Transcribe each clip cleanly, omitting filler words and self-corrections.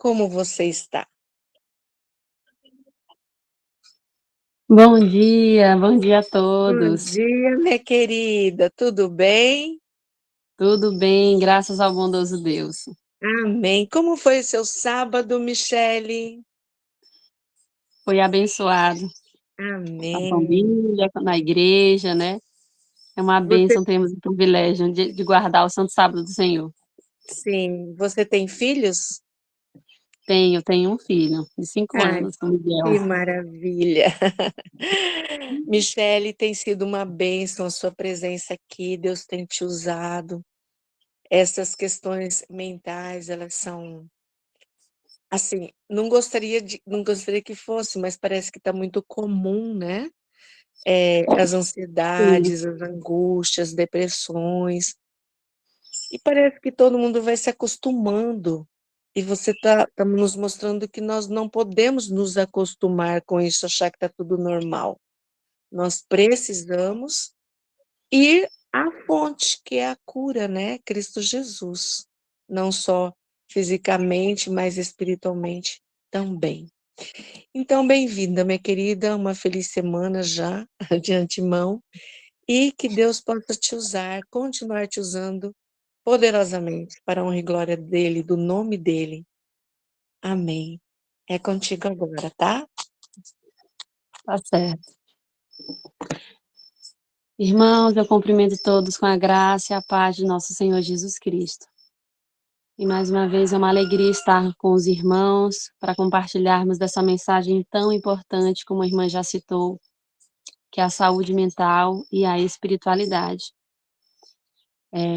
como você está? Bom dia a Bom todos. dia, minha querida, tudo bem? Tudo bem, graças ao bondoso Deus. Amém. Como foi o seu sábado, Michele? Foi abençoado com a Amém. família, na igreja, né. É uma Você bênção termos o privilégio de guardar o santo sábado do Senhor. sim, você tem filhos? Tenho um filho de 5 Ai, anos, o Miguel. que maravilha. Michele, tem sido uma bênção a sua presença aqui, Deus tem te usado. Essas questões mentais, elas são, assim, não gostaria que fosse, mas parece que está muito comum, né? As Sim, ansiedades, as angústias, depressões, e parece que todo mundo vai se acostumando, e você tá nos mostrando que nós não podemos nos acostumar com isso, achar que está tudo normal. Nós precisamos ir à fonte, que é a cura, né, Cristo Jesus, não só fisicamente, mas espiritualmente também. Então, bem-vinda, minha querida, uma feliz semana já, de antemão. E que Deus possa te usar, continuar te usando poderosamente para a honra e glória dele, do nome dele. Amém. É contigo agora, tá? tá certo. Irmãos, eu cumprimento todos com a graça e a paz de nosso Senhor Jesus Cristo. E mais uma vez é uma alegria estar com os irmãos para compartilharmos dessa mensagem tão importante, como a irmã já citou, que é a saúde mental e a espiritualidade.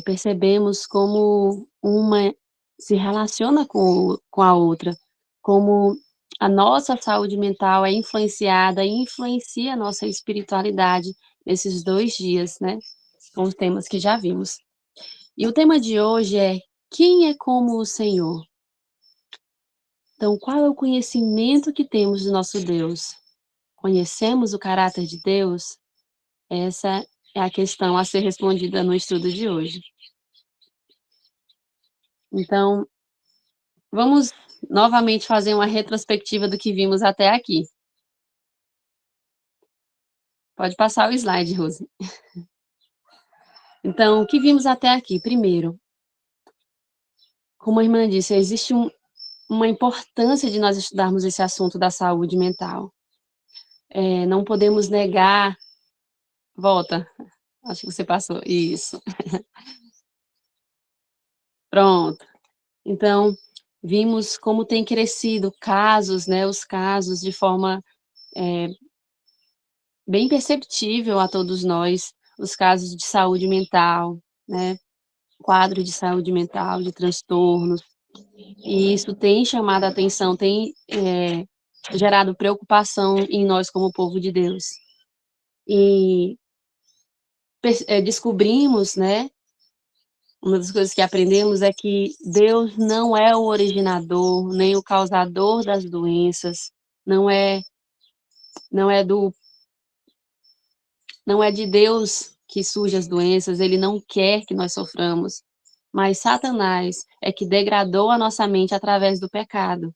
Percebemos como uma se relaciona com a outra, como a nossa saúde mental é influenciada e influencia a nossa espiritualidade nesses 2 dias, né, com os temas que já vimos. E o tema de hoje é: "Quem é como o Senhor?". Então, qual é o conhecimento que temos do nosso Deus? Conhecemos o caráter de Deus? Essa é a questão a ser respondida no estudo de hoje. Então, vamos novamente fazer uma retrospectiva do que vimos até aqui. Pode passar o slide, Rose. Então, o que vimos até aqui? Primeiro, como a irmã disse, existe uma importância de nós estudarmos esse assunto da saúde mental. Não podemos negar. Volta, acho que você passou. Isso, pronto. Então, vimos como tem crescido casos, né, os casos de forma bem perceptível a todos nós, os casos de saúde mental, né, quadro de saúde mental, de transtornos, e isso tem chamado a atenção, tem, gerado preocupação em nós como povo de Deus. E descobrimos, né, uma das coisas que aprendemos é que Deus não é o originador, nem o causador das doenças, não é não é do não é de Deus que surgem as doenças, ele não quer que nós soframos, mas Satanás é que degradou a nossa mente através do pecado.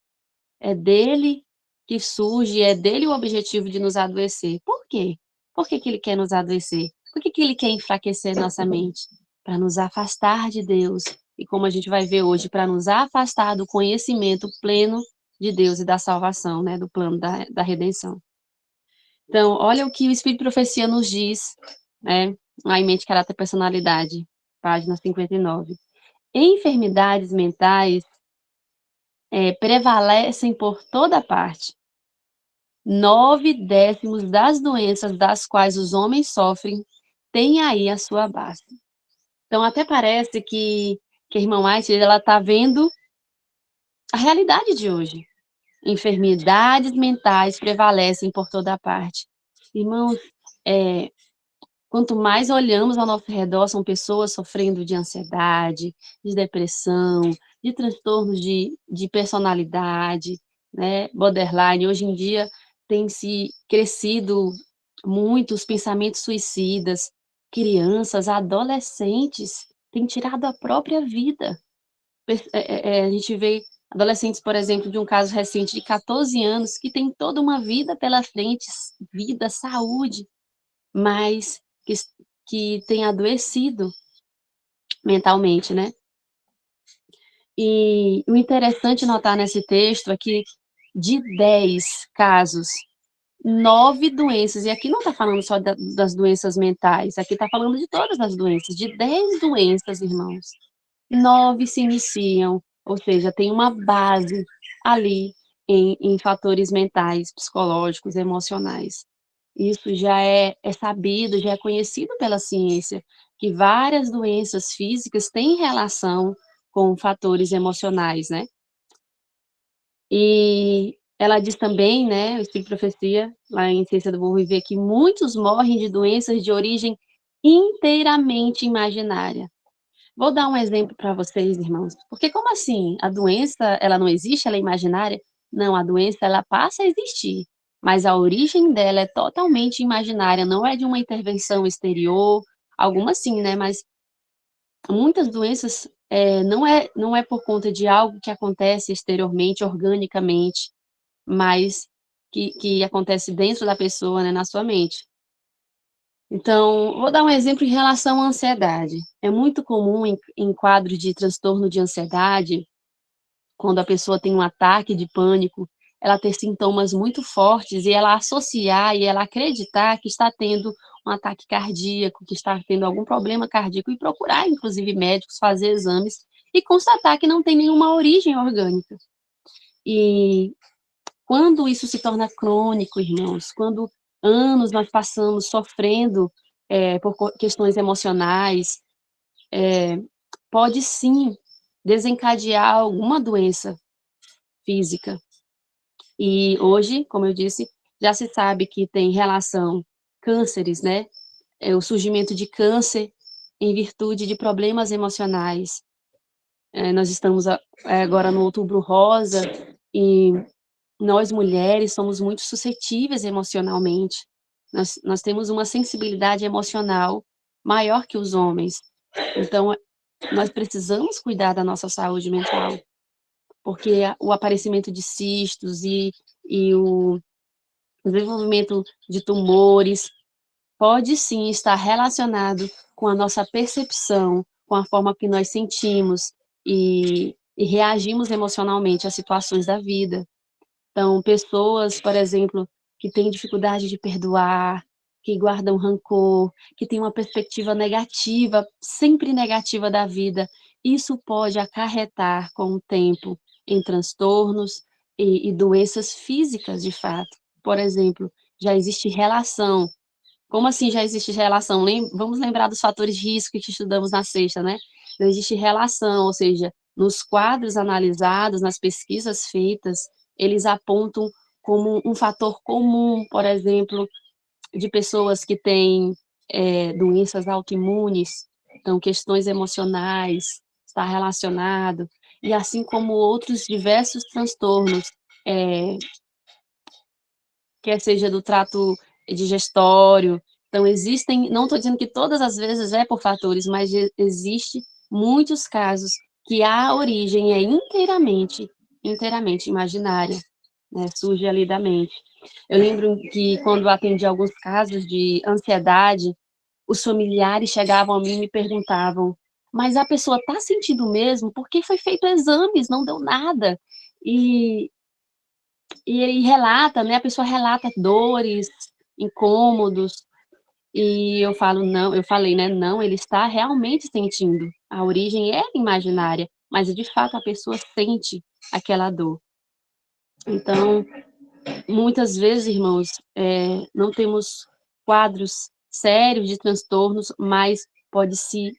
É dele que surge, é dele o objetivo de nos adoecer. Por quê? Por que que ele quer nos adoecer? Por que que ele quer enfraquecer nossa mente? Para nos afastar de Deus e, como a gente vai ver hoje, para nos afastar do conhecimento pleno de Deus e da salvação, né, do plano da redenção. Então, olha o que o Espírito de Profecia nos diz, né, lá em Mente, Caráter e Personalidade, página 59. Enfermidades mentais, prevalecem por toda parte. 9/10 das doenças das quais os homens sofrem têm aí a sua base. Então até parece que a irmã White, ela está vendo a realidade de hoje. Enfermidades mentais prevalecem por toda parte. Irmãos, eh, quanto mais olhamos ao nosso redor, são pessoas sofrendo de ansiedade, de depressão, de transtornos de personalidade, né, borderline. Hoje em dia tem se crescido muito os pensamentos suicidas, crianças, adolescentes têm tirado a própria vida. A gente vê Adolescentes, por exemplo, de um caso recente de 14 anos, que tem toda uma vida pela frente, vida, saúde, mas que tem adoecido mentalmente, né? E o interessante notar nesse texto é que de 10 casos, 9 doenças, e aqui não está falando só das doenças mentais, aqui está falando de todas as doenças, de 10 doenças, irmãos, 9 se iniciam, ou seja, tem uma base ali em fatores mentais, psicológicos, emocionais. Isso já é sabido, já é conhecido pela ciência, que várias doenças físicas têm relação com fatores emocionais, né. E ela diz também, né, o Espírito de Profecia, lá em Ciência do Bom Viver, que muitos morrem de doenças de origem inteiramente imaginária. Vou dar um exemplo para vocês, irmãos, porque como assim? A doença, ela não existe, ela é imaginária? Não, a doença, ela passa a existir, mas a origem dela é totalmente imaginária, não é de uma intervenção exterior, algumas sim, né, mas muitas doenças, não é por conta de algo que acontece exteriormente, organicamente, mas que acontece dentro da pessoa, né, na sua mente. Então, vou dar um exemplo em relação à ansiedade. É muito comum em quadros de transtorno de ansiedade, quando a pessoa tem um ataque de pânico, ela ter sintomas muito fortes e ela associar e ela acreditar que está tendo um ataque cardíaco, que está tendo algum problema cardíaco e procurar inclusive médicos, fazer exames e constatar que não tem nenhuma origem orgânica. E quando isso se torna crônico, irmãos, quando anos nós passamos sofrendo, por questões emocionais, pode sim desencadear alguma doença física. E hoje, como eu disse, já se sabe que tem relação cânceres, né, o surgimento de câncer em virtude de problemas emocionais. Nós estamos agora no Outubro Rosa e nós mulheres somos muito suscetíveis emocionalmente. Nós temos uma sensibilidade emocional maior que os homens. Então, nós precisamos cuidar da nossa saúde mental, porque o aparecimento de cistos e o desenvolvimento de tumores pode sim estar relacionado com a nossa percepção, com a forma que nós sentimos e reagimos emocionalmente às situações da vida. Então, pessoas, por exemplo, que têm dificuldade de perdoar, que guardam rancor, que têm uma perspectiva negativa, sempre negativa da vida, isso pode acarretar com o tempo em transtornos e doenças físicas de fato. Por exemplo, já existe relação. Como assim já existe relação? Vamos lembrar dos fatores de risco que estudamos na sexta, né? Não existe relação, ou seja, nos quadros analisados, nas pesquisas feitas, eles apontam como um fator comum, por exemplo, de pessoas que têm, doenças autoimunes, então questões emocionais, está relacionado, e assim como outros diversos transtornos, eh, quer seja do trato digestório. Então existem, não estou dizendo que todas as vezes é por fatores, mas existe muitos casos que a origem é inteiramente imaginária, né, surge ali da mente. Eu lembro que quando atendi alguns casos de ansiedade, os familiares chegavam a mim e me perguntavam: "Mas a pessoa está sentindo mesmo? Porque foi feito exames, não deu nada". E e relata, né, a pessoa relata dores, incômodos, e eu falei, né: "Não, ele está realmente sentindo, a origem é imaginária, mas de fato a pessoa sente aquela dor". Então, muitas vezes, irmãos, não temos quadros sérios de transtornos, mas pode-se,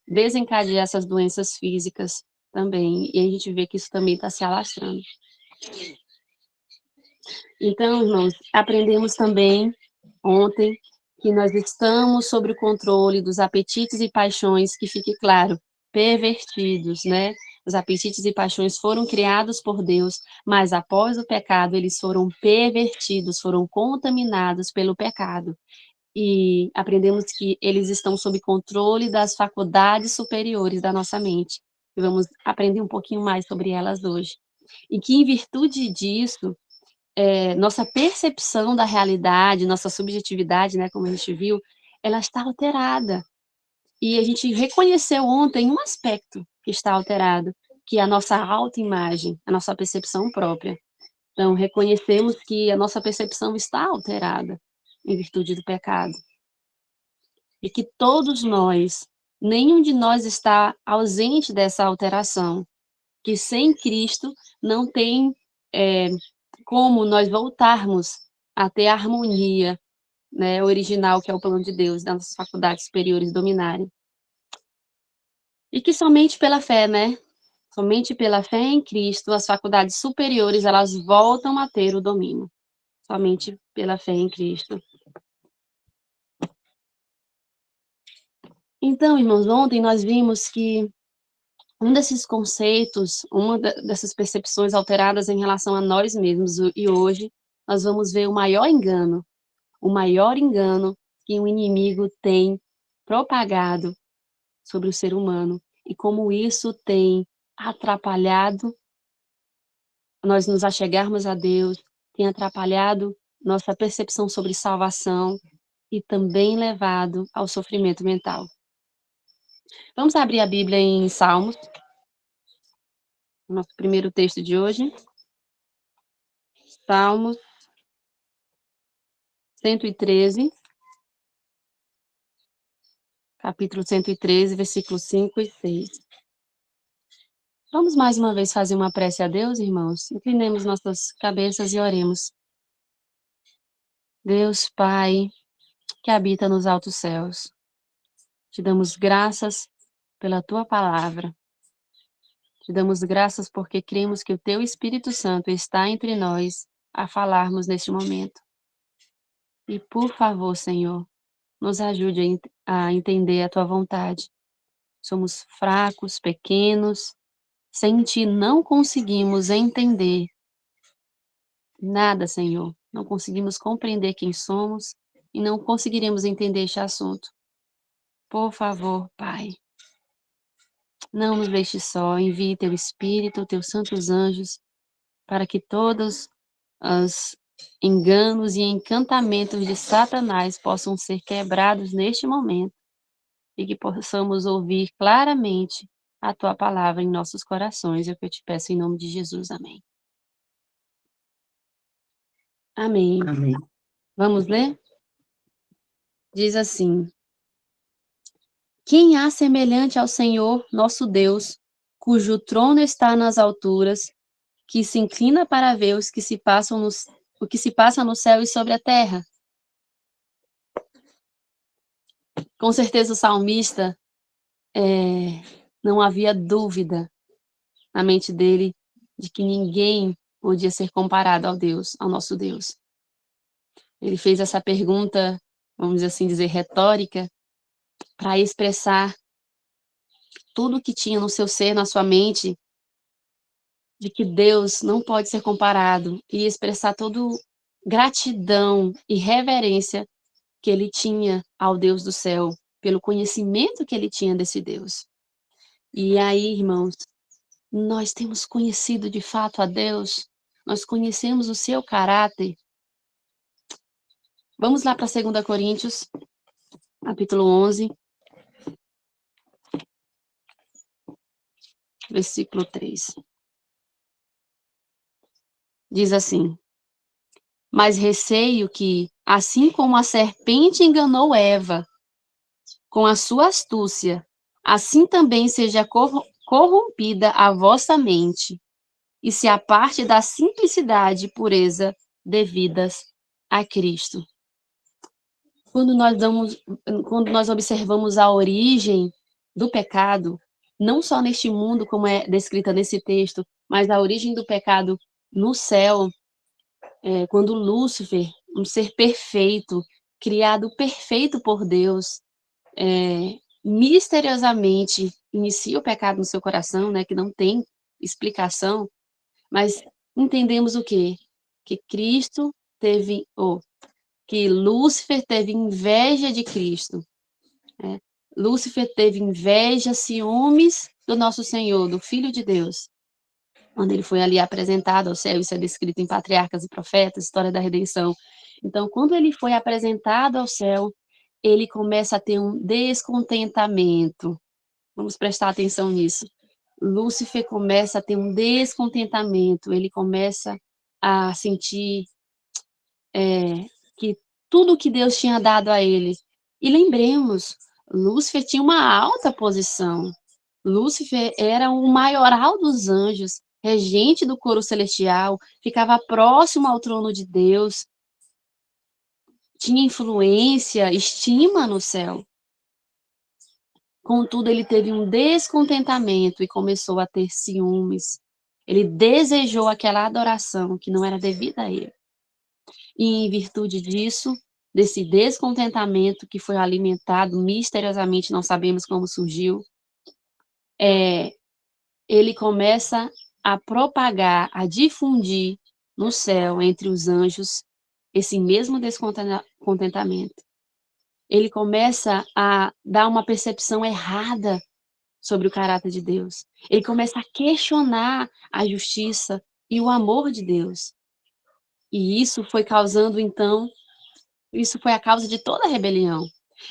desencadear essas doenças físicas também, e a gente vê que isso também está se alastrando. Então, irmãos, aprendemos também ontem que nós estamos sob o controle dos apetites e paixões, que fique claro, pervertidos, né? Os apetites e paixões foram criados por Deus, mas após o pecado eles foram pervertidos, foram contaminados pelo pecado. E aprendemos que eles estão sob controle das faculdades superiores da nossa mente. e vamos aprender um pouquinho mais sobre elas hoje. E que, em virtude disso, nossa percepção da realidade, nossa subjetividade, né, como a gente viu, ela está alterada. E a gente reconheceu ontem um aspecto que está alterado, que é a nossa autoimagem, a nossa percepção própria. Então, reconhecemos que a nossa percepção está alterada em virtude do pecado. E que todos nós, nenhum de nós está ausente dessa alteração, que sem Cristo não tem como nós voltarmos a ter a harmonia, né, original, que é o plano de Deus, das nossas faculdades superiores dominarem. E que somente pela fé, né? Somente pela fé em Cristo, as faculdades superiores, elas voltam a ter o domínio. Somente pela fé em Cristo. Então, irmãos, ontem nós vimos que um desses conceitos, uma dessas percepções alteradas em relação a nós mesmos, e hoje nós vamos ver o maior engano que o inimigo tem propagado sobre o ser humano e como isso tem atrapalhado nós nos achegarmos a Deus, tem atrapalhado nossa percepção sobre salvação e também levado ao sofrimento mental. Vamos abrir a Bíblia em Salmos, nosso primeiro texto de hoje. Salmos 113, capítulo 113, versículos 5 e 6. Vamos mais uma vez fazer uma prece a Deus, irmãos? Inclinemos nossas cabeças e oremos. Deus Pai, que habita nos altos céus, te damos graças pela tua palavra. Te damos graças porque cremos que o teu Espírito Santo está entre nós a falarmos neste momento. E por favor, Senhor, nos ajude a entender a tua vontade. Somos fracos, pequenos, sem ti não conseguimos entender nada, Senhor. Não conseguimos compreender quem somos e não conseguiremos entender este assunto. Por favor, Pai, não nos deixe só, envie teu Espírito, teus santos anjos, para que todos os enganos e encantamentos de Satanás possam ser quebrados neste momento e que possamos ouvir claramente a tua palavra em nossos corações. É o que eu te peço em nome de Jesus. Amém. Amém. Amém. Vamos ler? Diz assim: Quem há semelhante ao Senhor, nosso Deus, cujo trono está nas alturas, que se inclina para ver o que se passa no céu e sobre a terra? Com certeza o salmista não havia dúvida na mente dele de que ninguém podia ser comparado ao nosso Deus. Ele fez essa pergunta, vamos assim dizer, retórica, para expressar tudo o que tinha no seu ser, na sua mente, de que Deus não pode ser comparado, e expressar toda gratidão e reverência que ele tinha ao Deus do céu, pelo conhecimento que ele tinha desse Deus. E aí, irmãos, nós temos conhecido de fato a Deus, nós conhecemos o seu caráter. Vamos lá para 2 Coríntios, capítulo 11, versículo 3. Diz assim: Mas receio que, assim como a serpente enganou Eva com a sua astúcia, assim também seja corrompida a vossa mente, e se aparte da simplicidade e pureza devidas a Cristo. Quando nós observamos a origem do pecado, não só neste mundo, como é descrita nesse texto, mas a origem do pecado no céu, quando Lúcifer, um ser perfeito, criado perfeito por Deus, misteriosamente inicia o pecado no seu coração, né, que não tem explicação, mas entendemos o quê? Que que Lúcifer teve inveja de Cristo. Lúcifer teve inveja, ciúmes do nosso Senhor, do Filho de Deus, quando ele foi ali apresentado ao céu, isso é descrito em Patriarcas e Profetas, história da redenção. Então, quando ele foi apresentado ao céu, ele começa a ter um descontentamento. Vamos prestar atenção nisso. Lúcifer começa a ter um descontentamento, ele começa a sentir que tudo que Deus tinha dado a ele. E lembremos, Lúcifer tinha uma alta posição. Lúcifer era o maioral dos anjos, regente do coro celestial, ficava próximo ao trono de Deus, tinha influência, estima no céu. Contudo, ele teve um descontentamento e começou a ter ciúmes. Ele desejou aquela adoração que não era devida a ele. E em virtude disso, desse descontentamento que foi alimentado misteriosamente, não sabemos como surgiu, ele começa a propagar, a difundir no céu, entre os anjos, esse mesmo descontentamento. Ele começa a dar uma percepção errada sobre o caráter de Deus. Ele começa a questionar a justiça e o amor de Deus. E isso foi causando, então, isso foi a causa de toda a rebelião.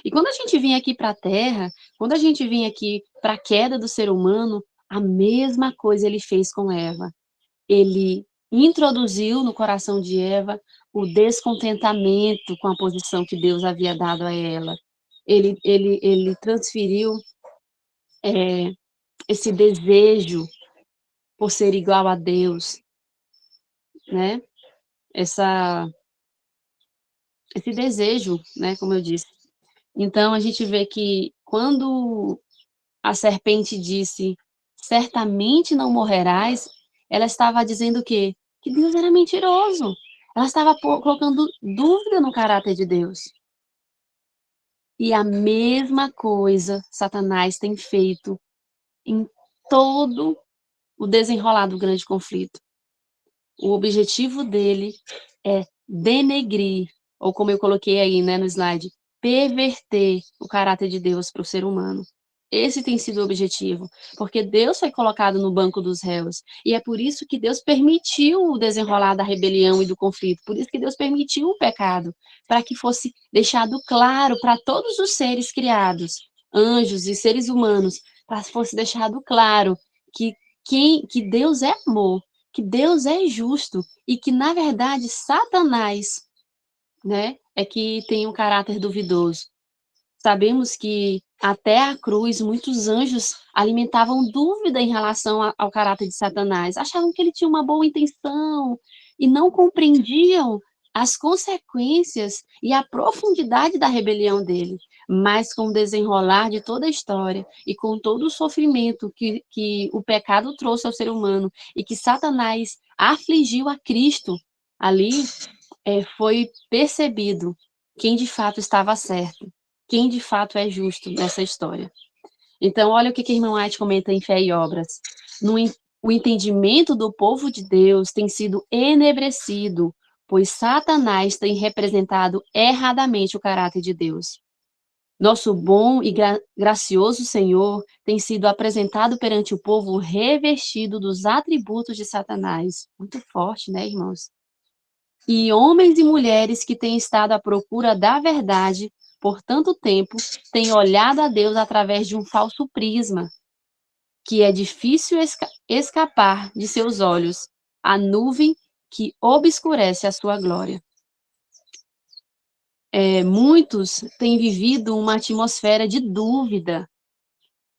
E quando a gente vem aqui para a Terra, quando a gente vem aqui para a queda do ser humano, a mesma coisa ele fez com Eva. Ele introduziu no coração de Eva o descontentamento com a posição que Deus havia dado a ela. Ele transferiu esse desejo por ser igual a Deus, né? Esse desejo, né? Como eu disse. Então, a gente vê que quando a serpente disse, certamente não morrerás, ela estava dizendo o quê? Que Deus era mentiroso. Ela estava colocando dúvida no caráter de Deus. E a mesma coisa Satanás tem feito em todo o desenrolar do grande conflito. O objetivo dele é denegrir, ou como eu coloquei aí, né, no slide, perverter o caráter de Deus para o ser humano. Esse tem sido o objetivo, porque Deus foi colocado no banco dos réus, e é por isso que Deus permitiu o desenrolar da rebelião e do conflito, por isso que Deus permitiu o pecado, para que fosse deixado claro para todos os seres criados, anjos e seres humanos, para que fosse deixado claro que Deus é amor, que Deus é justo, e que, na verdade, Satanás, né, é que tem um caráter duvidoso. Sabemos que até a cruz muitos anjos alimentavam dúvida em relação ao caráter de Satanás, achavam que ele tinha uma boa intenção e não compreendiam as consequências e a profundidade da rebelião dele. Mas com o desenrolar de toda a história e com todo o sofrimento que o pecado trouxe ao ser humano e que Satanás afligiu a Cristo ali, foi percebido quem de fato estava certo, quem de fato é justo nessa história. Então, olha o que a irmã White comenta em Fé e Obras. O entendimento do povo de Deus tem sido enebrecido, pois Satanás tem representado erradamente o caráter de Deus. Nosso bom e gracioso Senhor tem sido apresentado perante o povo revestido dos atributos de Satanás. Muito forte, né, irmãos? E homens e mulheres que têm estado à procura da verdade por tanto tempo têm olhado a Deus através de um falso prisma, que é difícil escapar de seus olhos, a nuvem que obscurece a sua glória. Muitos têm vivido uma atmosfera de dúvida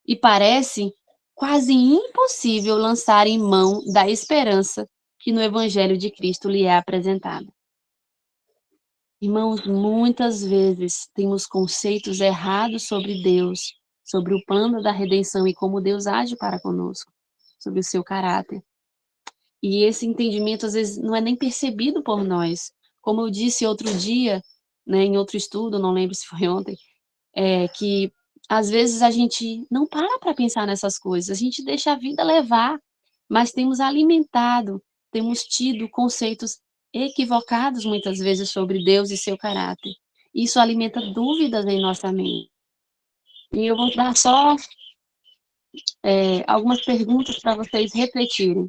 e parece quase impossível lançar em mão da esperança que no Evangelho de Cristo lhe é apresentada. Irmãos, muitas vezes temos conceitos errados sobre Deus, sobre o plano da redenção e como Deus age para conosco, sobre o seu caráter. E esse entendimento, às vezes, não é nem percebido por nós. Como eu disse outro dia, né, em outro estudo, não lembro se foi ontem, que às vezes a gente não para pensar nessas coisas, a gente deixa a vida levar, mas temos alimentado, temos tido conceitos equivocados muitas vezes sobre Deus e seu caráter. Isso alimenta dúvidas em nossa mente. E eu vou dar só algumas perguntas para vocês refletirem.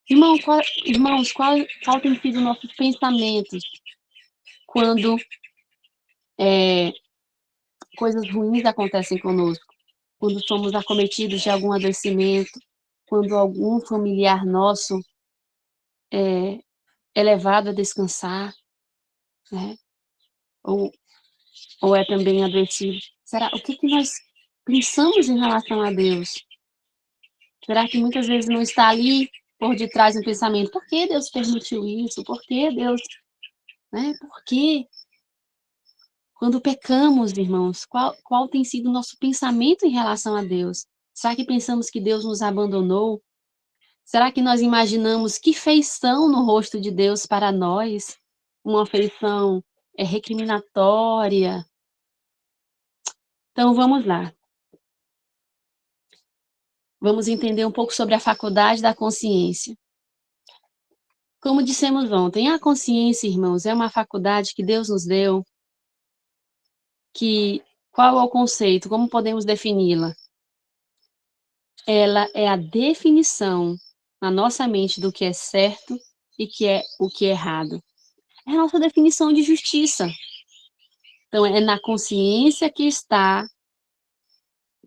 Irmãos, qual tem sido nossos pensamentos quando coisas ruins acontecem conosco? Quando somos acometidos de algum adoecimento, quando algum familiar nosso é levado a descansar, né? Ou é também adoecido. O que nós pensamos em relação a Deus? Será que muitas vezes não está ali por detrás do pensamento? Por que Deus permitiu isso? Por que Deus, né? Por quê? Quando pecamos, irmãos, qual tem sido o nosso pensamento em relação a Deus? Será que pensamos que Deus nos abandonou? Será que nós imaginamos que feição no rosto de Deus para nós? Uma feição recriminatória? Então, vamos lá. Vamos entender um pouco sobre a faculdade da consciência. Como dissemos ontem, a consciência, irmãos, é uma faculdade que Deus nos deu, qual é o conceito? Como podemos defini-la? Ela é a definição na nossa mente do que é certo e o que é errado. É a nossa definição de justiça. Então, é na consciência que está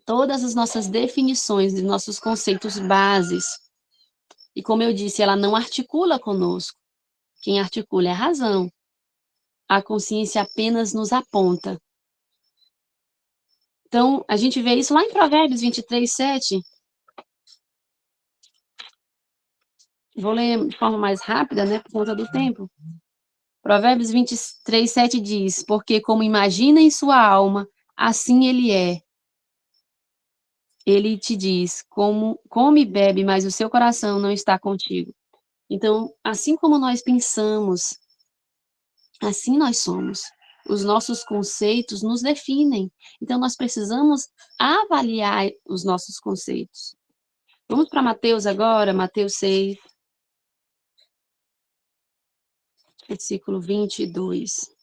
todas as nossas definições e nossos conceitos bases. E como eu disse, ela não articula conosco. Quem articula é a razão. A consciência apenas nos aponta. Então, a gente vê isso lá em Provérbios 23:7. Vou ler de forma mais rápida, né, por conta do tempo. Provérbios 23:7 diz: porque como imagina em sua alma, assim ele é. Ele te diz, como come e bebe, mas o seu coração não está contigo. Então, assim como nós pensamos, assim nós somos. Os nossos conceitos nos definem. Então, nós precisamos avaliar os nossos conceitos. Vamos para Mateus agora, Mateus 6, versículo 22.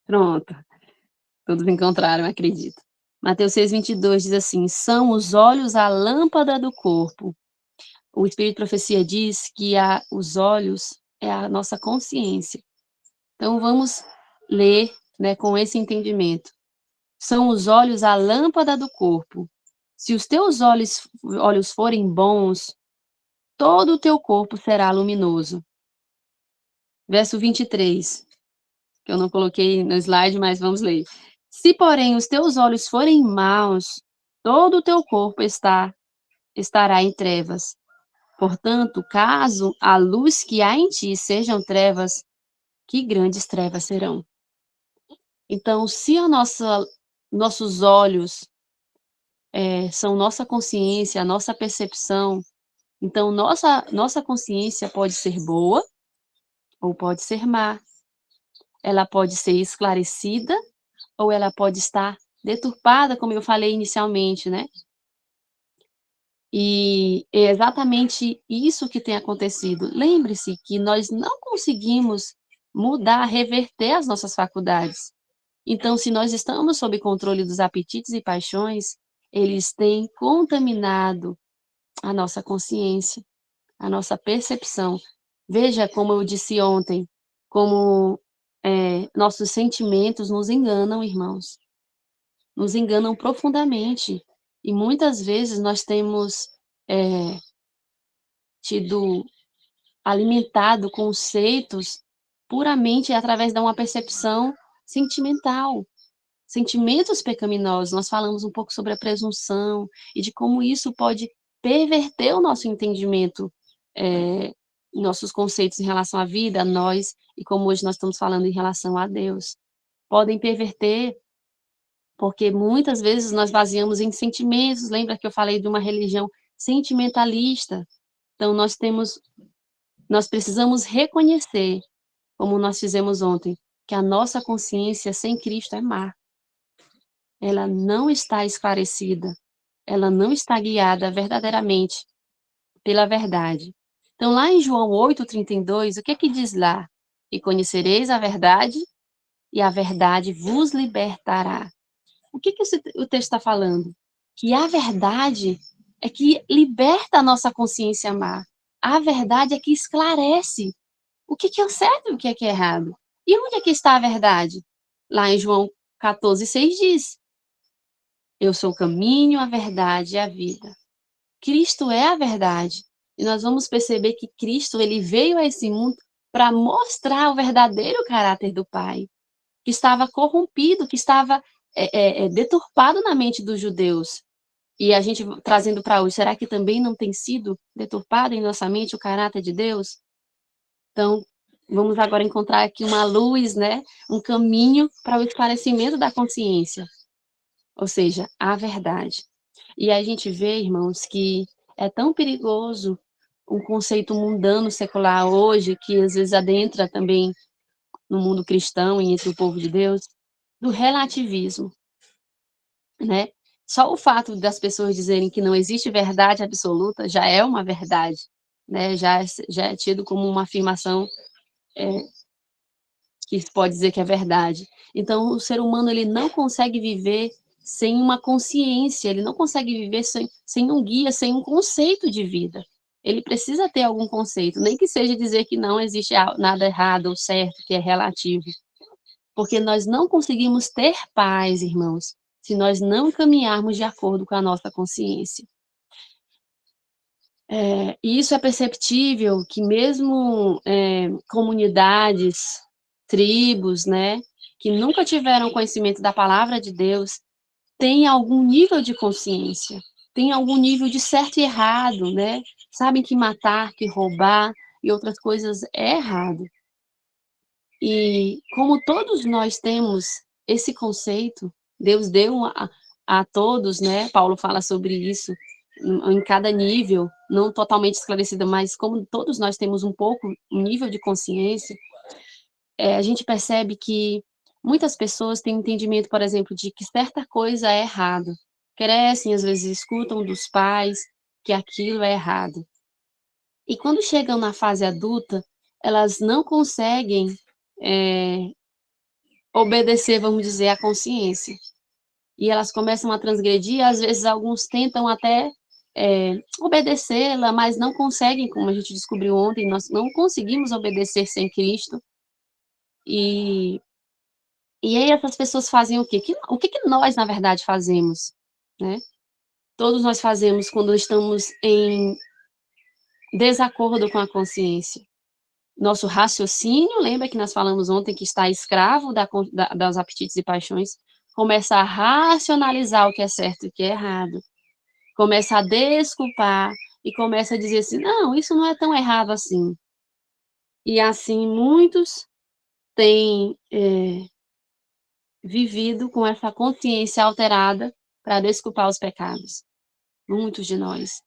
Pronto. Todos encontraram, acredito. Mateus 6:22 diz assim: são os olhos a lâmpada do corpo. O Espírito de Profecia diz que os olhos é a nossa consciência. Então, vamos ler, né, com esse entendimento. São os olhos a lâmpada do corpo. Se os teus olhos forem bons, todo o teu corpo será luminoso. Verso 23, que eu não coloquei no slide, mas vamos ler. Se, porém, os teus olhos forem maus, todo o teu corpo estará em trevas. Portanto, caso a luz que há em ti sejam trevas, que grandes trevas serão. Então, se nossos olhos são nossa consciência, a nossa percepção, então nossa consciência pode ser boa ou pode ser má. Ela pode ser esclarecida ou ela pode estar deturpada, como eu falei inicialmente, né? E é exatamente isso que tem acontecido. Lembre-se que nós não conseguimos mudar, reverter as nossas faculdades. Então, se nós estamos sob controle dos apetites e paixões, eles têm contaminado a nossa consciência, a nossa percepção. Veja, como eu disse ontem, como nossos sentimentos nos enganam, irmãos. Nos enganam profundamente. E muitas vezes nós temos alimentado conceitos puramente através de uma percepção sentimental. Sentimentos pecaminosos. Nós falamos um pouco sobre a presunção e de como isso pode perverter o nosso entendimento, nossos conceitos em relação à vida, a nós, e como hoje nós estamos falando em relação a Deus. Podem perverter, porque muitas vezes nós baseamos em sentimentos. Lembra que eu falei de uma religião sentimentalista? Então, nós precisamos reconhecer, como nós fizemos ontem, que a nossa consciência sem Cristo é má. Ela não está esclarecida, ela não está guiada verdadeiramente pela verdade. Então, lá em João 8:32, o que é que diz lá? E conhecereis a verdade, e a verdade vos libertará. O que o texto está falando? Que a verdade é que liberta a nossa consciência má. A verdade é que esclarece o que é o certo e o que é errado. E onde é que está a verdade? Lá em João 14:6 diz: eu sou o caminho, a verdade e a vida. Cristo é a verdade. E nós vamos perceber que Cristo, ele veio a esse mundo para mostrar o verdadeiro caráter do Pai, que estava corrompido, que estava deturpado na mente dos judeus. E a gente trazendo para hoje, será que também não tem sido deturpado em nossa mente o caráter de Deus? Então, vamos agora encontrar aqui uma luz, né? Um caminho para o esclarecimento da consciência, ou seja, a verdade. E a gente vê, irmãos, que é tão perigoso um conceito mundano secular hoje, que às vezes adentra também no mundo cristão e entre o povo de Deus, do relativismo, né? Só o fato das pessoas dizerem que não existe verdade absoluta já é uma verdade, né? Já é tido como uma afirmação que se pode dizer que é verdade. Então, o ser humano ele não consegue viver sem uma consciência, ele não consegue viver sem um guia, sem um conceito de vida. Ele precisa ter algum conceito, nem que seja dizer que não existe nada errado ou certo, que é relativo. Porque nós não conseguimos ter paz, irmãos, se nós não caminharmos de acordo com a nossa consciência. E isso é perceptível que mesmo comunidades, tribos, né, que nunca tiveram conhecimento da palavra de Deus, têm algum nível de consciência, têm algum nível de certo e errado, né? Sabem que matar, que roubar e outras coisas é errado. E como todos nós temos esse conceito, Deus deu a todos, né? Paulo fala sobre isso, em cada nível, não totalmente esclarecida, mas como todos nós temos um pouco, um nível de consciência, a gente percebe que muitas pessoas têm entendimento, por exemplo, de que certa coisa é errado. Crescem, às vezes escutam dos pais que aquilo é errado. E quando chegam na fase adulta, elas não conseguem obedecer, vamos dizer, à consciência. E elas começam a transgredir, às vezes alguns tentam até obedecê-la, mas não conseguem, como a gente descobriu ontem, nós não conseguimos obedecer sem Cristo. E aí essas pessoas fazem o quê? O que nós, na verdade, fazemos, né? Todos nós fazemos quando estamos em desacordo com a consciência. Nosso raciocínio, lembra que nós falamos ontem que está escravo das apetites e paixões, começa a racionalizar o que é certo e o que é errado. Começa a desculpar e começa a dizer assim, não, isso não é tão errado assim. E assim muitos têm vivido com essa consciência alterada para desculpar os pecados. Muitos de nós.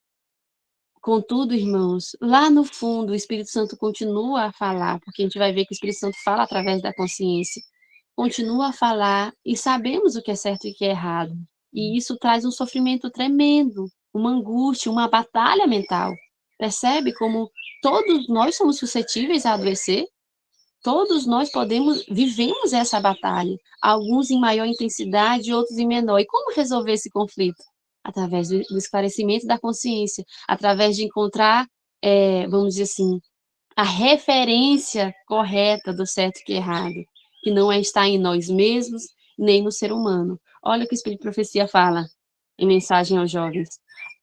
Contudo, irmãos, lá no fundo o Espírito Santo continua a falar, porque a gente vai ver que o Espírito Santo fala através da consciência. Continua a falar e sabemos o que é certo e o que é errado. E isso traz um sofrimento tremendo, uma angústia, uma batalha mental. Percebe como todos nós somos suscetíveis a adoecer? Todos nós vivemos essa batalha, alguns em maior intensidade, outros em menor. E como resolver esse conflito? Através do esclarecimento da consciência, através de encontrar, vamos dizer assim, a referência correta do certo e errado, que não está em nós mesmos, nem no ser humano. Olha o que o Espírito de Profecia fala em mensagem aos jovens.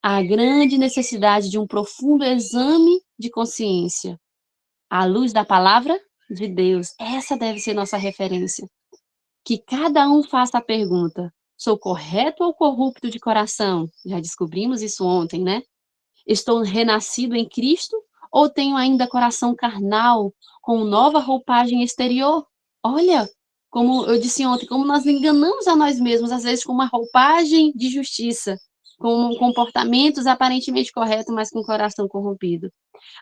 A grande necessidade de um profundo exame de consciência, à luz da palavra de Deus. Essa deve ser nossa referência. Que cada um faça a pergunta: sou correto ou corrupto de coração? Já descobrimos isso ontem, né? Estou renascido em Cristo ou tenho ainda coração carnal com nova roupagem exterior? Olha, como eu disse ontem, como nós enganamos a nós mesmos, às vezes com uma roupagem de justiça, com comportamentos aparentemente corretos, mas com coração corrompido.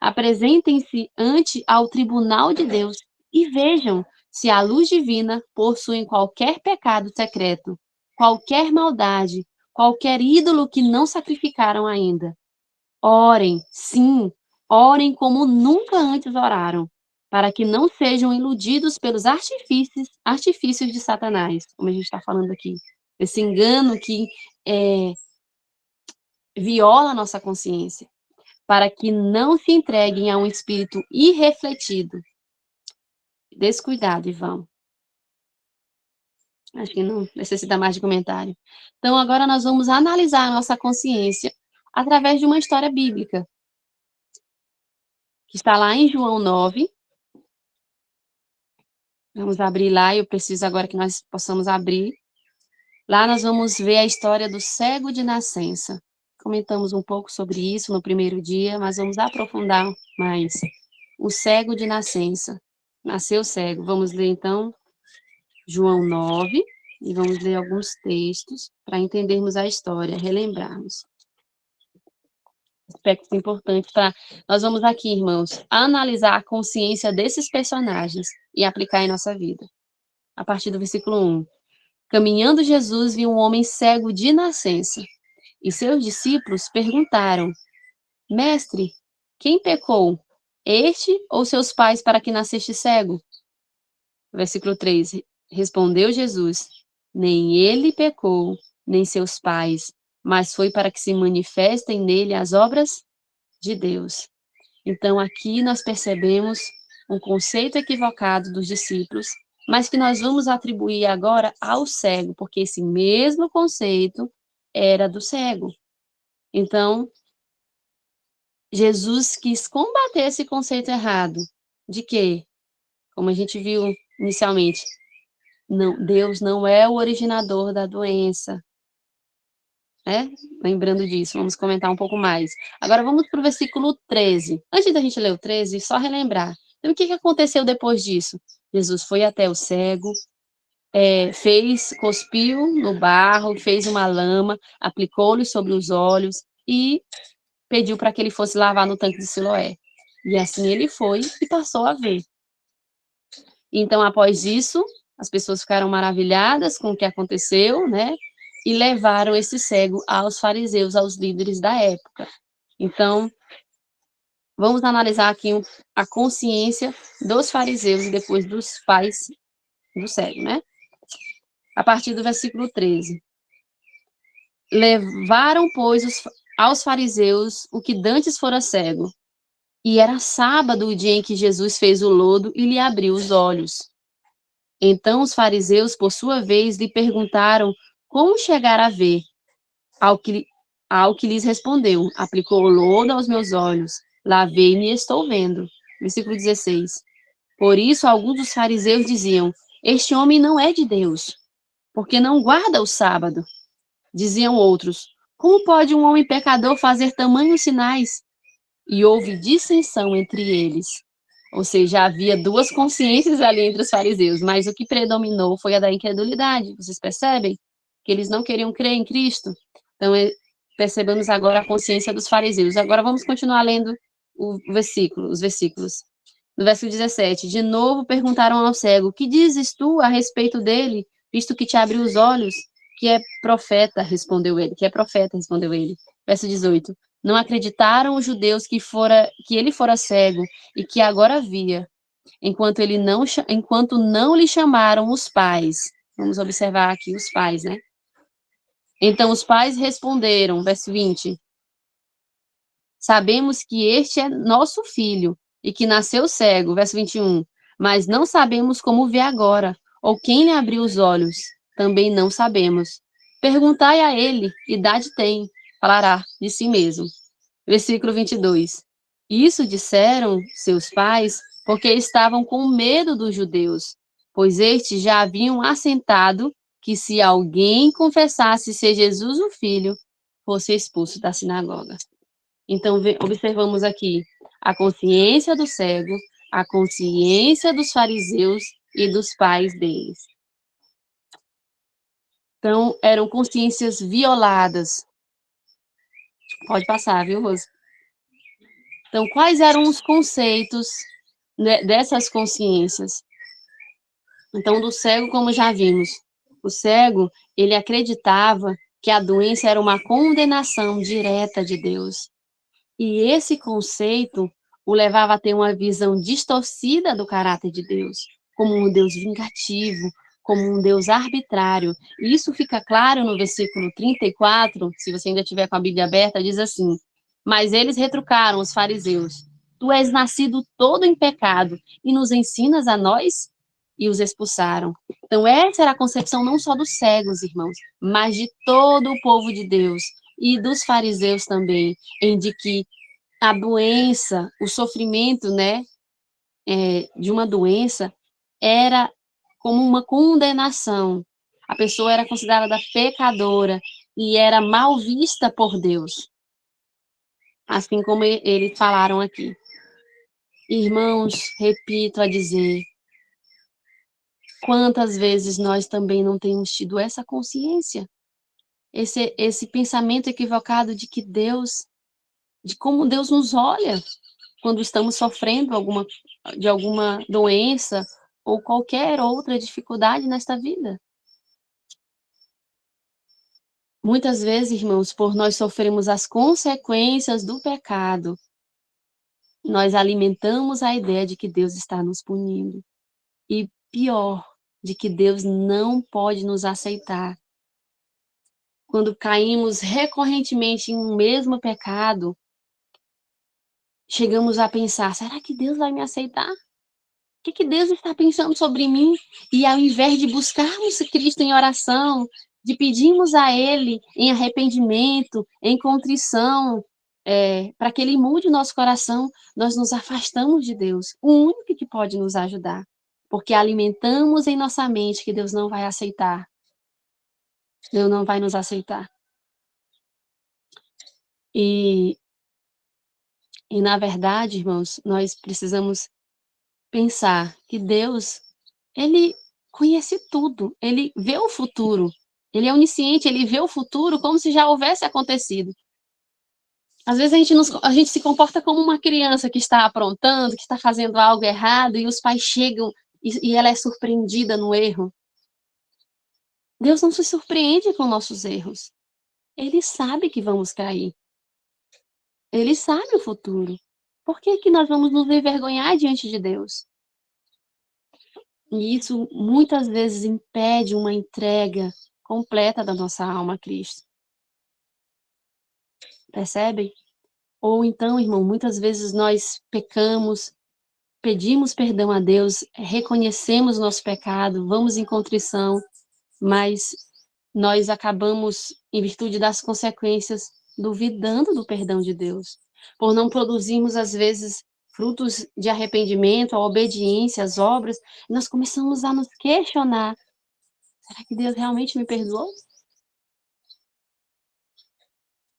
Apresentem-se ante ao tribunal de Deus e vejam se a luz divina possuem qualquer pecado secreto, qualquer maldade, qualquer ídolo que não sacrificaram ainda. Orem, sim, orem como nunca antes oraram, para que não sejam iludidos pelos artifícios de Satanás, como a gente está falando aqui. Esse engano que viola a nossa consciência, para que não se entreguem a um espírito irrefletido. Descuidado, Ivan. Acho que não necessita mais de comentário. Então, agora nós vamos analisar a nossa consciência através de uma história bíblica, que está lá em João 9. Vamos abrir lá, eu preciso agora que nós possamos abrir. Lá nós vamos ver a história do cego de nascença. Comentamos um pouco sobre isso no primeiro dia, mas vamos aprofundar mais. O cego de nascença. Nasceu cego. Vamos ler, então, João 9, e vamos ler alguns textos para entendermos a história, relembrarmos. Aspectos importantes para... Nós vamos aqui, irmãos, analisar a consciência desses personagens e aplicar em nossa vida. A partir do versículo 1. Caminhando Jesus viu um homem cego de nascença, e seus discípulos perguntaram: Mestre, quem pecou, este ou seus pais, para que nasceste cego? Versículo 3. Respondeu Jesus: Nem ele pecou, nem seus pais, mas foi para que se manifestem nele as obras de Deus. Então, aqui nós percebemos um conceito equivocado dos discípulos, mas que nós vamos atribuir agora ao cego, porque esse mesmo conceito era do cego. Então, Jesus quis combater esse conceito errado, de que, como a gente viu inicialmente, não, Deus não é o originador da doença. Né? Lembrando disso, vamos comentar um pouco mais. Agora vamos para o versículo 13. Antes da gente ler o 13, só relembrar. Então, o que aconteceu depois disso? Jesus foi até o cego, cuspiu no barro, fez uma lama, aplicou-lhe sobre os olhos e pediu para que ele fosse lavar no tanque de Siloé. E assim ele foi e passou a ver. Então, após isso, as pessoas ficaram maravilhadas com o que aconteceu, né? E levaram esse cego aos fariseus, aos líderes da época. Então, vamos analisar aqui a consciência dos fariseus e depois dos pais do cego, né? A partir do versículo 13. Levaram, pois, aos fariseus o que dantes fora cego. E era sábado o dia em que Jesus fez o lodo e lhe abriu os olhos. Então os fariseus, por sua vez, lhe perguntaram como chegar a ver. Ao que lhes respondeu: aplicou o lodo aos meus olhos, lavei-me e estou vendo. Versículo 16. Por isso alguns dos fariseus diziam: este homem não é de Deus, porque não guarda o sábado. Diziam outros: como pode um homem pecador fazer tamanhos sinais? E houve dissensão entre eles. Ou seja, havia duas consciências ali entre os fariseus, mas o que predominou foi a da incredulidade. Vocês percebem? Que eles não queriam crer em Cristo. Então, percebemos agora a consciência dos fariseus. Agora vamos continuar lendo os versículos. No versículo 17, de novo perguntaram ao cego: que dizes tu a respeito dele, visto que te abriu os olhos? Que é profeta, respondeu ele. Que é profeta, respondeu ele. Verso 18. Não acreditaram os judeus que ele fora cego e que agora via, enquanto não lhe chamaram os pais. Vamos observar aqui os pais, né? Então os pais responderam, verso 20. Sabemos que este é nosso filho e que nasceu cego, verso 21. Mas não sabemos como vê agora, ou quem lhe abriu os olhos. Também não sabemos. Perguntai a ele, idade tem, falará de si mesmo. Versículo 22. Isso disseram seus pais porque estavam com medo dos judeus, pois estes já haviam assentado que se alguém confessasse ser Jesus o Filho, fosse expulso da sinagoga. Então, observamos aqui a consciência do cego, a consciência dos fariseus e dos pais deles. Então, eram consciências violadas. Pode passar, viu, Rosa? Então, quais eram os conceitos, né, dessas consciências? Então, do cego, como já vimos, o cego, ele acreditava que a doença era uma condenação direta de Deus. E esse conceito o levava a ter uma visão distorcida do caráter de Deus, como um Deus vingativo, como um Deus arbitrário. E isso fica claro no versículo 34, se você ainda tiver com a Bíblia aberta, diz assim: Mas eles retrucaram, os fariseus: Tu és nascido todo em pecado e nos ensinas a nós? E os expulsaram. Então, essa era a concepção não só dos cegos, irmãos, mas de todo o povo de Deus e dos fariseus também, em de que a doença, o sofrimento, né, de uma doença era como uma condenação. A pessoa era considerada pecadora e era mal vista por Deus, assim como eles falaram aqui. Irmãos, repito a dizer, quantas vezes nós também não temos tido essa consciência, esse pensamento equivocado de que Deus, de como Deus nos olha quando estamos sofrendo de alguma doença ou qualquer outra dificuldade nesta vida. Muitas vezes, irmãos, por nós sofrermos as consequências do pecado, nós alimentamos a ideia de que Deus está nos punindo. E pior, de que Deus não pode nos aceitar. Quando caímos recorrentemente em um mesmo pecado, chegamos a pensar: será que Deus vai me aceitar? O que Deus está pensando sobre mim? E ao invés de buscarmos Cristo em oração, de pedirmos a Ele em arrependimento, em contrição, para que Ele mude o nosso coração, nós nos afastamos de Deus, o único que pode nos ajudar, porque alimentamos em nossa mente que Deus não vai aceitar, Deus não vai nos aceitar. E na verdade, irmãos, nós precisamos pensar que Deus, Ele conhece tudo, Ele vê o futuro, Ele é onisciente, Ele vê o futuro como se já houvesse acontecido. Às vezes a gente se comporta como uma criança que está aprontando, que está fazendo algo errado, e os pais chegam e ela é surpreendida no erro. Deus não se surpreende com nossos erros. Ele sabe que vamos cair. Ele sabe o futuro. Por que que nós vamos nos envergonhar diante de Deus? E isso muitas vezes impede uma entrega completa da nossa alma a Cristo. Percebem? Ou então, irmão, muitas vezes nós pecamos, pedimos perdão a Deus, reconhecemos nosso pecado, vamos em contrição, mas nós acabamos, em virtude das consequências, duvidando do perdão de Deus, por não produzirmos, às vezes, frutos de arrependimento, a obediência, as obras, nós começamos a nos questionar: será que Deus realmente me perdoou?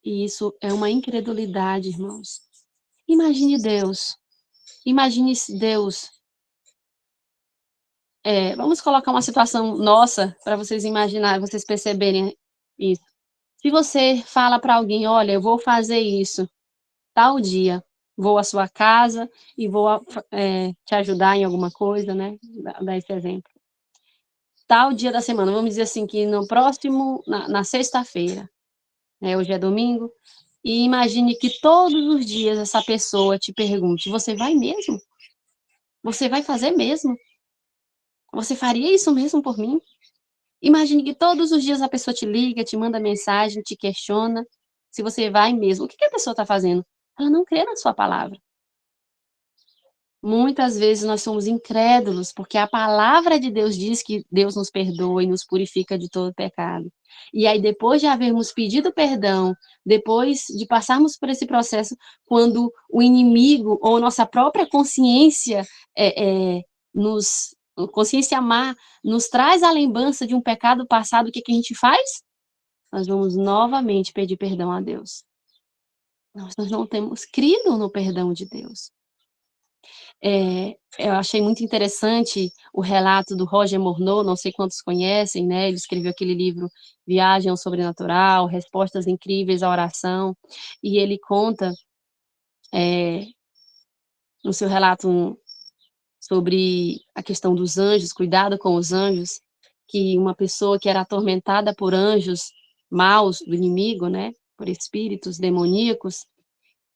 E isso é uma incredulidade, irmãos. Imagine Deus. Imagine se Deus. Vamos colocar uma situação nossa para vocês imaginarem, vocês perceberem isso. Se você fala para alguém: olha, eu vou fazer isso tal dia, vou à sua casa e vou te ajudar em alguma coisa, né? Dar esse exemplo. Tal dia da semana, vamos dizer assim, que no próximo, na sexta-feira, né? Hoje é domingo, e imagine que todos os dias essa pessoa te pergunte: você vai mesmo? Você vai fazer mesmo? Você faria isso mesmo por mim? Imagine que todos os dias a pessoa te liga, te manda mensagem, te questiona se você vai mesmo. O que a pessoa está fazendo? Ela não crê na sua palavra. Muitas vezes nós somos incrédulos, porque a palavra de Deus diz que Deus nos perdoa e nos purifica de todo pecado. E aí, depois de havermos pedido perdão, depois de passarmos por esse processo, quando o inimigo ou nossa própria consciência, consciência má, nos traz a lembrança de um pecado passado, o que a gente faz? Nós vamos novamente pedir perdão a Deus. Nós não temos crido no perdão de Deus. Eu achei muito interessante o relato do Roger Morneau, não sei quantos conhecem, né, ele escreveu aquele livro Viagem ao Sobrenatural, Respostas Incríveis à Oração, e ele conta, no seu relato sobre a questão dos anjos, cuidado com os anjos, que uma pessoa que era atormentada por anjos maus do inimigo, né, por espíritos demoníacos,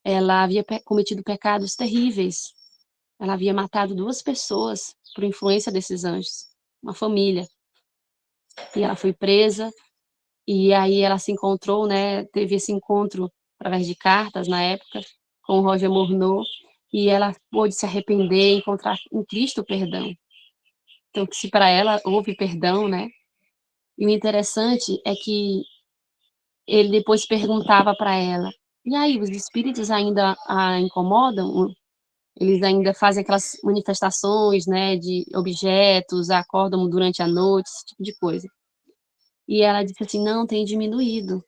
ela havia cometido pecados terríveis. Ela havia matado 2 pessoas por influência desses anjos, uma família. E ela foi presa, e aí ela se encontrou, né, teve esse encontro através de cartas na época, com o Roger Morneau, e ela pôde se arrepender e encontrar em Cristo o perdão. Então, que se para ela houve perdão, né, e o interessante é que ele depois perguntava para ela: "E aí, os espíritos ainda a incomodam? Eles ainda fazem aquelas manifestações, né, de objetos, acordam durante a noite", esse tipo de coisa. E ela disse assim: "Não, tem diminuído,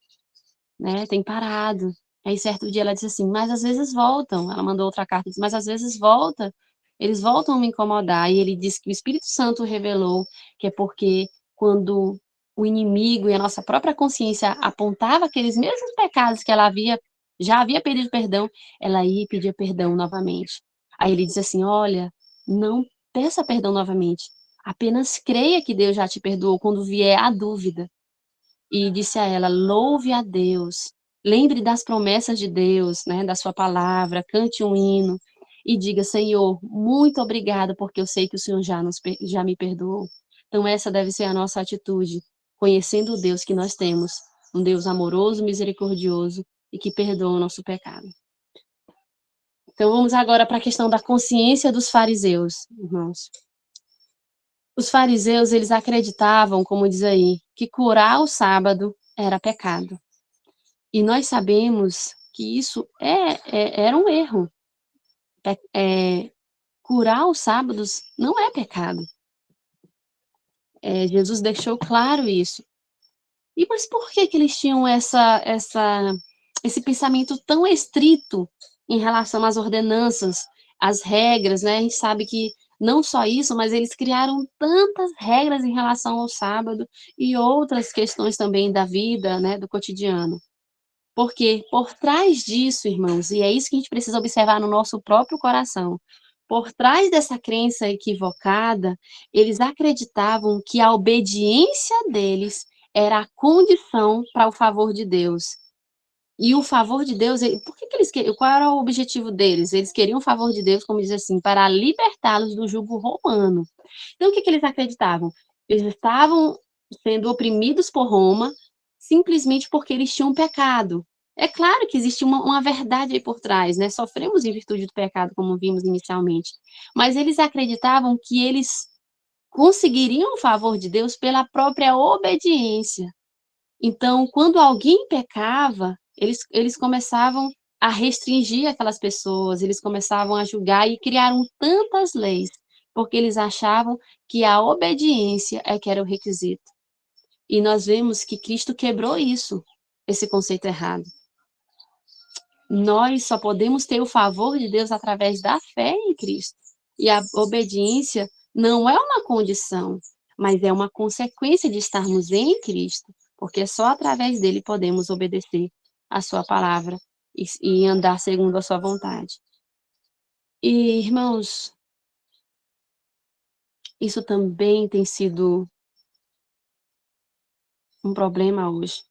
né, tem parado". Aí certo dia ela disse assim: "Mas às vezes voltam", ela mandou outra carta, disse: "Mas às vezes volta, eles voltam a me incomodar". E ele disse que o Espírito Santo revelou que é porque quando o inimigo e a nossa própria consciência apontava aqueles mesmos pecados que ela já havia pedido perdão, ela ia e pedia perdão novamente. Aí ele disse assim: "Olha, não peça perdão novamente, apenas creia que Deus já te perdoou quando vier a dúvida". E disse a ela: "Louve a Deus, lembre das promessas de Deus, né, da sua palavra, cante um hino e diga: Senhor, muito obrigada, porque eu sei que o Senhor já me perdoou". Então essa deve ser a nossa atitude, conhecendo o Deus que nós temos, um Deus amoroso, misericordioso e que perdoa o nosso pecado. Então vamos agora para a questão da consciência dos fariseus, irmãos. Os fariseus, eles acreditavam, como diz aí, que curar o sábado era pecado. E nós sabemos que isso era um erro. Curar os sábados não é pecado. Jesus deixou claro isso. E mas por que que eles tinham esse pensamento tão estrito em relação às ordenanças, às regras, né? A gente sabe que não só isso, mas eles criaram tantas regras em relação ao sábado e outras questões também da vida, né, do cotidiano. Porque por trás disso, irmãos, e é isso que a gente precisa observar no nosso próprio coração, por trás dessa crença equivocada, eles acreditavam que a obediência deles era a condição para o favor de Deus. E o favor de Deus, por que que eles queriam? Qual era o objetivo deles? Eles queriam o favor de Deus, como diz assim, para libertá-los do jugo romano. Então, o que que eles acreditavam? Eles estavam sendo oprimidos por Roma simplesmente porque eles tinham pecado. É claro que existe uma verdade aí por trás, né? Sofremos em virtude do pecado, como vimos inicialmente. Mas eles acreditavam que eles conseguiriam o favor de Deus pela própria obediência. Então, quando alguém pecava, eles começavam a restringir aquelas pessoas, eles começavam a julgar e criaram tantas leis, porque eles achavam que a obediência é que era o requisito. E nós vemos que Cristo quebrou isso, esse conceito errado. Nós só podemos ter o favor de Deus através da fé em Cristo. E a obediência não é uma condição, mas é uma consequência de estarmos em Cristo, porque só através dele podemos obedecer a sua palavra e andar segundo a sua vontade. E, irmãos, isso também tem sido um problema hoje.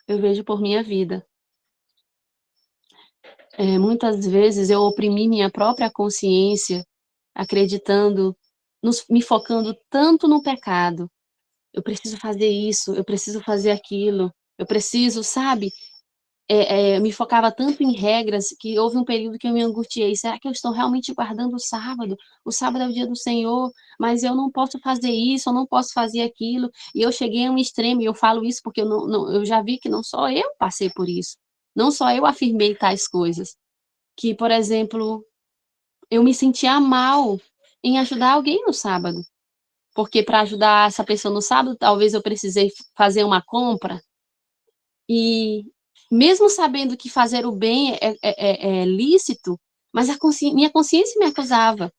Eu vejo por minha vida. Muitas vezes eu oprimi minha própria consciência, acreditando, me focando tanto no pecado. Eu preciso fazer isso, eu preciso fazer aquilo, eu preciso, sabe? Me focava tanto em regras que houve um período que eu me angustiei. Será que eu estou realmente guardando o sábado? O sábado é o dia do Senhor, mas eu não posso fazer isso, eu não posso fazer aquilo. E eu cheguei a um extremo, e eu falo isso porque eu já vi que não só eu passei por isso. Não só eu afirmei tais coisas. Que, por exemplo, eu me sentia mal em ajudar alguém no sábado, porque para ajudar essa pessoa no sábado, talvez eu precisei fazer uma compra, e mesmo sabendo que fazer o bem é lícito, mas minha consciência me acusava,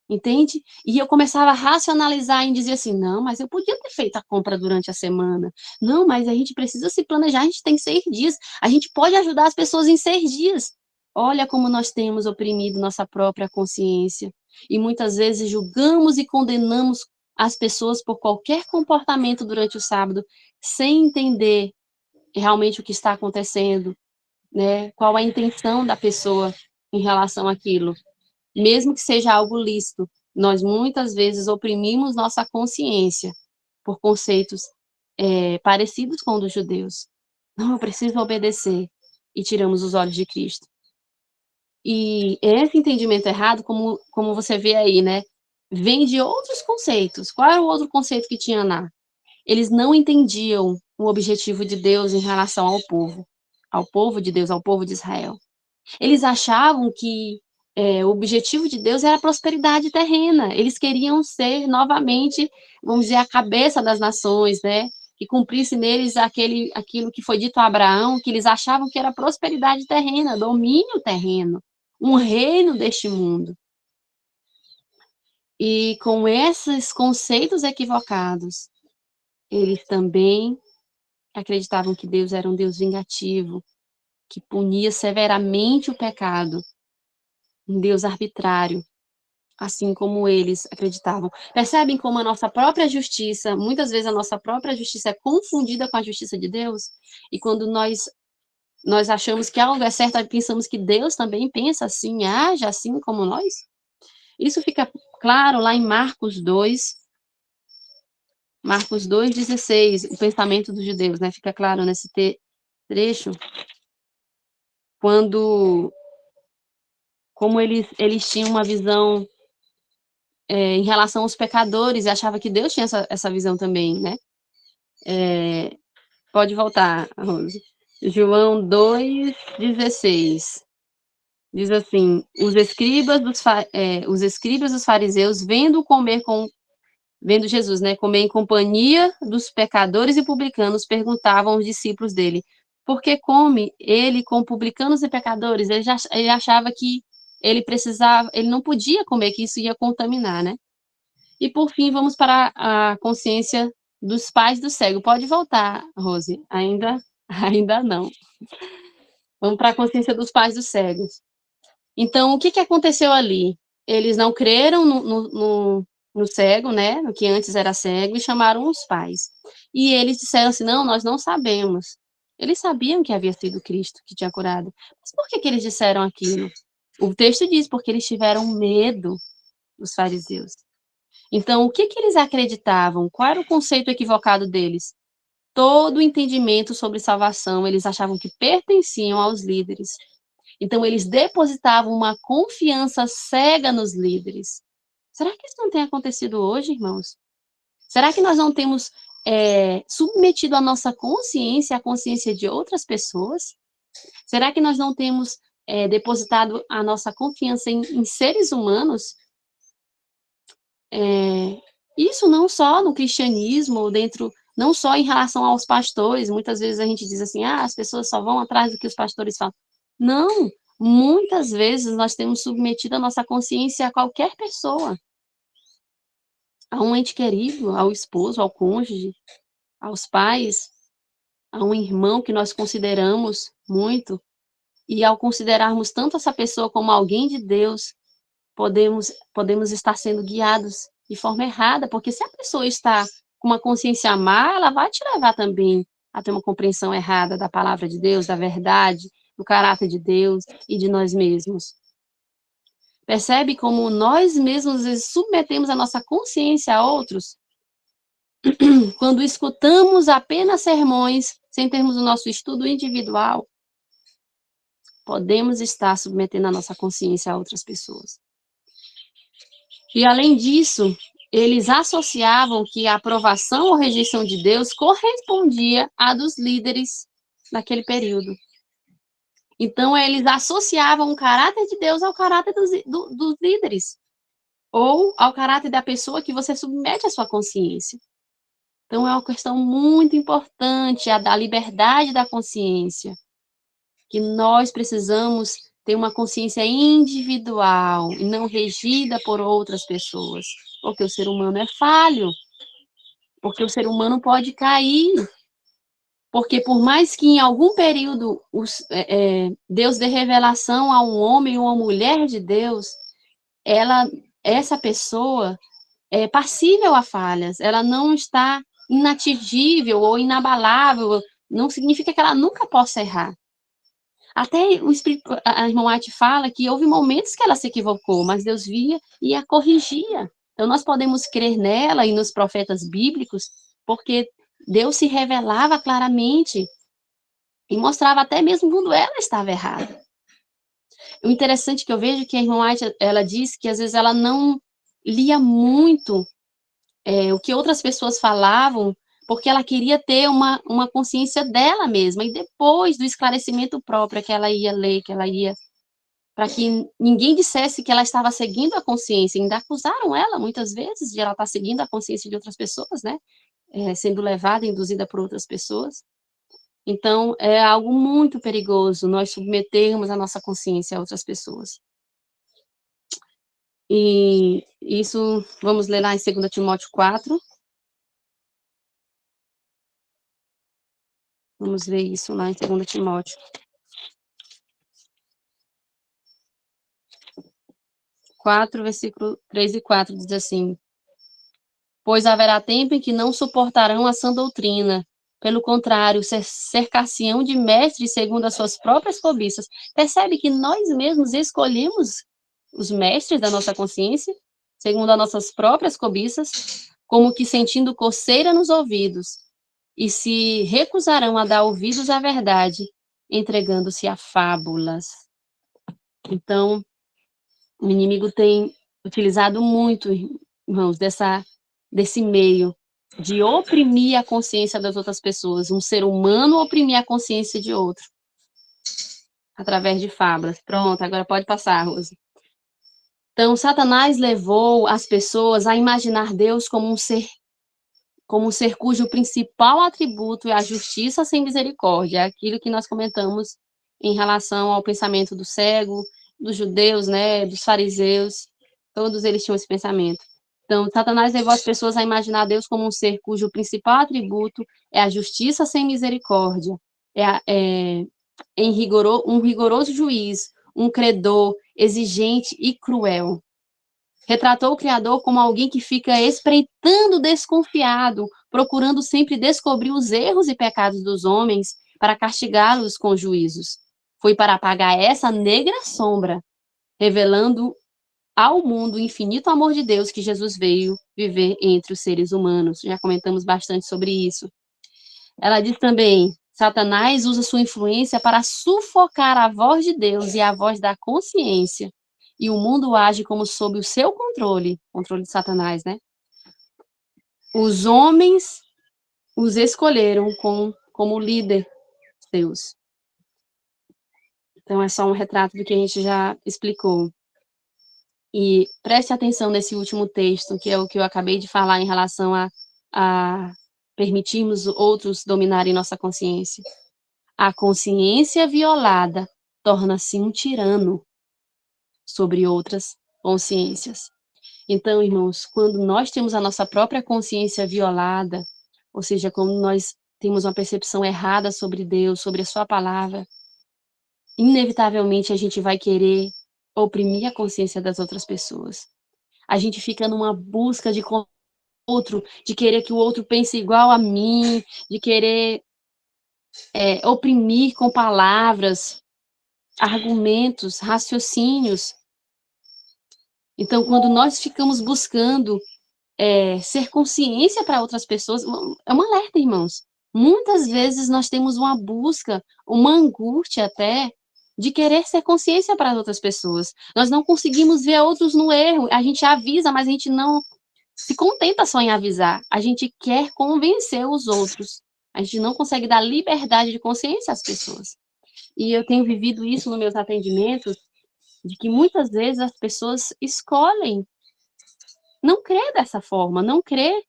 entende? E eu começava a racionalizar e dizer assim: "Não, mas eu podia ter feito a compra durante a semana. Não, mas a gente precisa se planejar, a gente tem 6 dias, a gente pode ajudar as pessoas em 6 dias". Olha como nós temos oprimido nossa própria consciência, e muitas vezes julgamos e condenamos as pessoas por qualquer comportamento durante o sábado, sem entender realmente o que está acontecendo, né? Qual a intenção da pessoa em relação àquilo. Mesmo que seja algo lícito, nós muitas vezes oprimimos nossa consciência por conceitos parecidos com os dos judeus. Não, eu preciso obedecer. E tiramos os olhos de Cristo. E esse entendimento errado, como você vê aí, né, vem de outros conceitos. Qual era o outro conceito que tinha lá? Eles não entendiam o objetivo de Deus em relação ao povo de Deus, ao povo de Israel. Eles achavam que o objetivo de Deus era a prosperidade terrena. Eles queriam ser novamente, vamos dizer, a cabeça das nações, né? Que cumprisse neles aquilo que foi dito a Abraão, que eles achavam que era prosperidade terrena, domínio terreno, um reino deste mundo. E com esses conceitos equivocados, eles também acreditavam que Deus era um Deus vingativo, que punia severamente o pecado, um Deus arbitrário, assim como eles acreditavam. Percebem como a nossa própria justiça, muitas vezes a nossa própria justiça é confundida com a justiça de Deus? E quando nós achamos que algo é certo, pensamos que Deus também pensa assim, age assim como nós? Isso fica claro lá em Marcos 2:16, o pensamento dos judeus, né? Fica claro nesse trecho, como eles tinham uma visão em relação aos pecadores, e achava que Deus tinha essa visão também, né? Pode voltar, Rose. João 2:16. Diz assim: os escribas dos fariseus, vendo Jesus, né, comer em companhia dos pecadores e publicanos, perguntavam aos discípulos dele: por que come ele com publicanos e pecadores? Ele achava que ele não podia comer, que isso ia contaminar, né? E por fim, vamos para a consciência dos pais do cego. Pode voltar, Rose. Ainda não. Vamos para a consciência dos pais dos cegos. Então, o que aconteceu ali? Eles não creram no cego, né? No que antes era cego, e chamaram os pais. E eles disseram assim: não, nós não sabemos. Eles sabiam que havia sido Cristo que tinha curado. Mas por que eles disseram aquilo? O texto diz: porque eles tiveram medo, os fariseus. Então, o que eles acreditavam? Qual era o conceito equivocado deles? Todo o entendimento sobre salvação, eles achavam que pertenciam aos líderes. Então, eles depositavam uma confiança cega nos líderes. Será que isso não tem acontecido hoje, irmãos? Será que nós não temos submetido a nossa consciência à consciência de outras pessoas? Será que nós não temos depositado a nossa confiança em seres humanos? Isso não só no cristianismo, não só em relação aos pastores. Muitas vezes a gente diz assim: as pessoas só vão atrás do que os pastores falam. Não, muitas vezes nós temos submetido a nossa consciência a qualquer pessoa, a um ente querido, ao esposo, ao cônjuge, aos pais, a um irmão que nós consideramos muito, e ao considerarmos tanto essa pessoa como alguém de Deus, podemos estar sendo guiados de forma errada, porque se a pessoa está com uma consciência má, ela vai te levar também a ter uma compreensão errada da palavra de Deus, da verdade, do caráter de Deus e de nós mesmos. Percebe como nós mesmos às vezes submetemos a nossa consciência a outros? Quando escutamos apenas sermões, sem termos o nosso estudo individual, podemos estar submetendo a nossa consciência a outras pessoas. E, além disso, eles associavam que a aprovação ou rejeição de Deus correspondia à dos líderes naquele período. Então, eles associavam o caráter de Deus ao caráter dos líderes, ou ao caráter da pessoa que você submete à sua consciência. Então, é uma questão muito importante, a da liberdade da consciência, que nós precisamos ter uma consciência individual e não regida por outras pessoas, porque o ser humano é falho, porque o ser humano pode cair, porque por mais que em algum período Deus dê revelação a um homem ou uma mulher de Deus, essa pessoa é passível a falhas, ela não está inatingível ou inabalável, não significa que ela nunca possa errar. Até o Espírito, a irmã White fala que houve momentos que ela se equivocou, mas Deus via e a corrigia. Então, nós podemos crer nela e nos profetas bíblicos, porque Deus se revelava claramente e mostrava até mesmo quando ela estava errada. O interessante que eu vejo é que a irmã White, ela diz que às vezes ela não lia muito o que outras pessoas falavam, porque ela queria ter uma consciência dela mesma, e depois do esclarecimento próprio que ela ia ler, que ela ia, para que ninguém dissesse que ela estava seguindo a consciência, ainda acusaram ela muitas vezes de ela estar seguindo a consciência de outras pessoas, né, sendo levada, induzida por outras pessoas. Então, é algo muito perigoso nós submetermos a nossa consciência a outras pessoas. E isso, vamos ler lá em 2 Timóteo 4. Vamos ver isso lá em 2 Timóteo. 4, versículo 3 e 4, diz assim: pois haverá tempo em que não suportarão a sã doutrina, pelo contrário, cercar-se-ão de mestres segundo as suas próprias cobiças. Percebe que nós mesmos escolhemos os mestres da nossa consciência, segundo as nossas próprias cobiças, como que sentindo coceira nos ouvidos, e se recusarão a dar ouvidos à verdade, entregando-se a fábulas. Então, o inimigo tem utilizado muito, irmãos, desse meio de oprimir a consciência das outras pessoas, um ser humano oprimir a consciência de outro, através de fábulas. Pronto, agora pode passar, Rose. Então, Satanás levou as pessoas a imaginar Deus como um ser cujo principal atributo é a justiça sem misericórdia, aquilo que nós comentamos em relação ao pensamento do cego, dos judeus, né, dos fariseus, todos eles tinham esse pensamento. Então, Satanás levou as pessoas a imaginar Deus como um ser cujo principal atributo é a justiça sem misericórdia, um rigoroso juiz, um credor exigente e cruel. Retratou o Criador como alguém que fica espreitando desconfiado, procurando sempre descobrir os erros e pecados dos homens para castigá-los com juízos. Foi para apagar essa negra sombra, revelando ao mundo o infinito amor de Deus que Jesus veio viver entre os seres humanos. Já comentamos bastante sobre isso. Ela diz também: Satanás usa sua influência para sufocar a voz de Deus e a voz da consciência. E o mundo age como sob o seu controle de Satanás, né? Os homens os escolheram como líder seus. Então, é só um retrato do que a gente já explicou. E preste atenção nesse último texto, que é o que eu acabei de falar em relação a permitirmos outros dominarem nossa consciência. A consciência violada torna-se um tirano sobre outras consciências. Então, irmãos, quando nós temos a nossa própria consciência violada, ou seja, quando nós temos uma percepção errada sobre Deus, sobre a sua palavra, inevitavelmente a gente vai querer oprimir a consciência das outras pessoas. A gente fica numa busca de outro, de querer que o outro pense igual a mim, de querer oprimir com palavras, argumentos, raciocínios. Então, quando nós ficamos buscando ser consciência para outras pessoas, é um alerta, irmãos. Muitas vezes nós temos uma busca, uma angústia até, de querer ser consciência para as outras pessoas. Nós não conseguimos ver outros no erro. A gente avisa, mas a gente não se contenta só em avisar. A gente quer convencer os outros. A gente não consegue dar liberdade de consciência às pessoas. E eu tenho vivido isso nos meus atendimentos, de que muitas vezes as pessoas escolhem não crer dessa forma, não crer,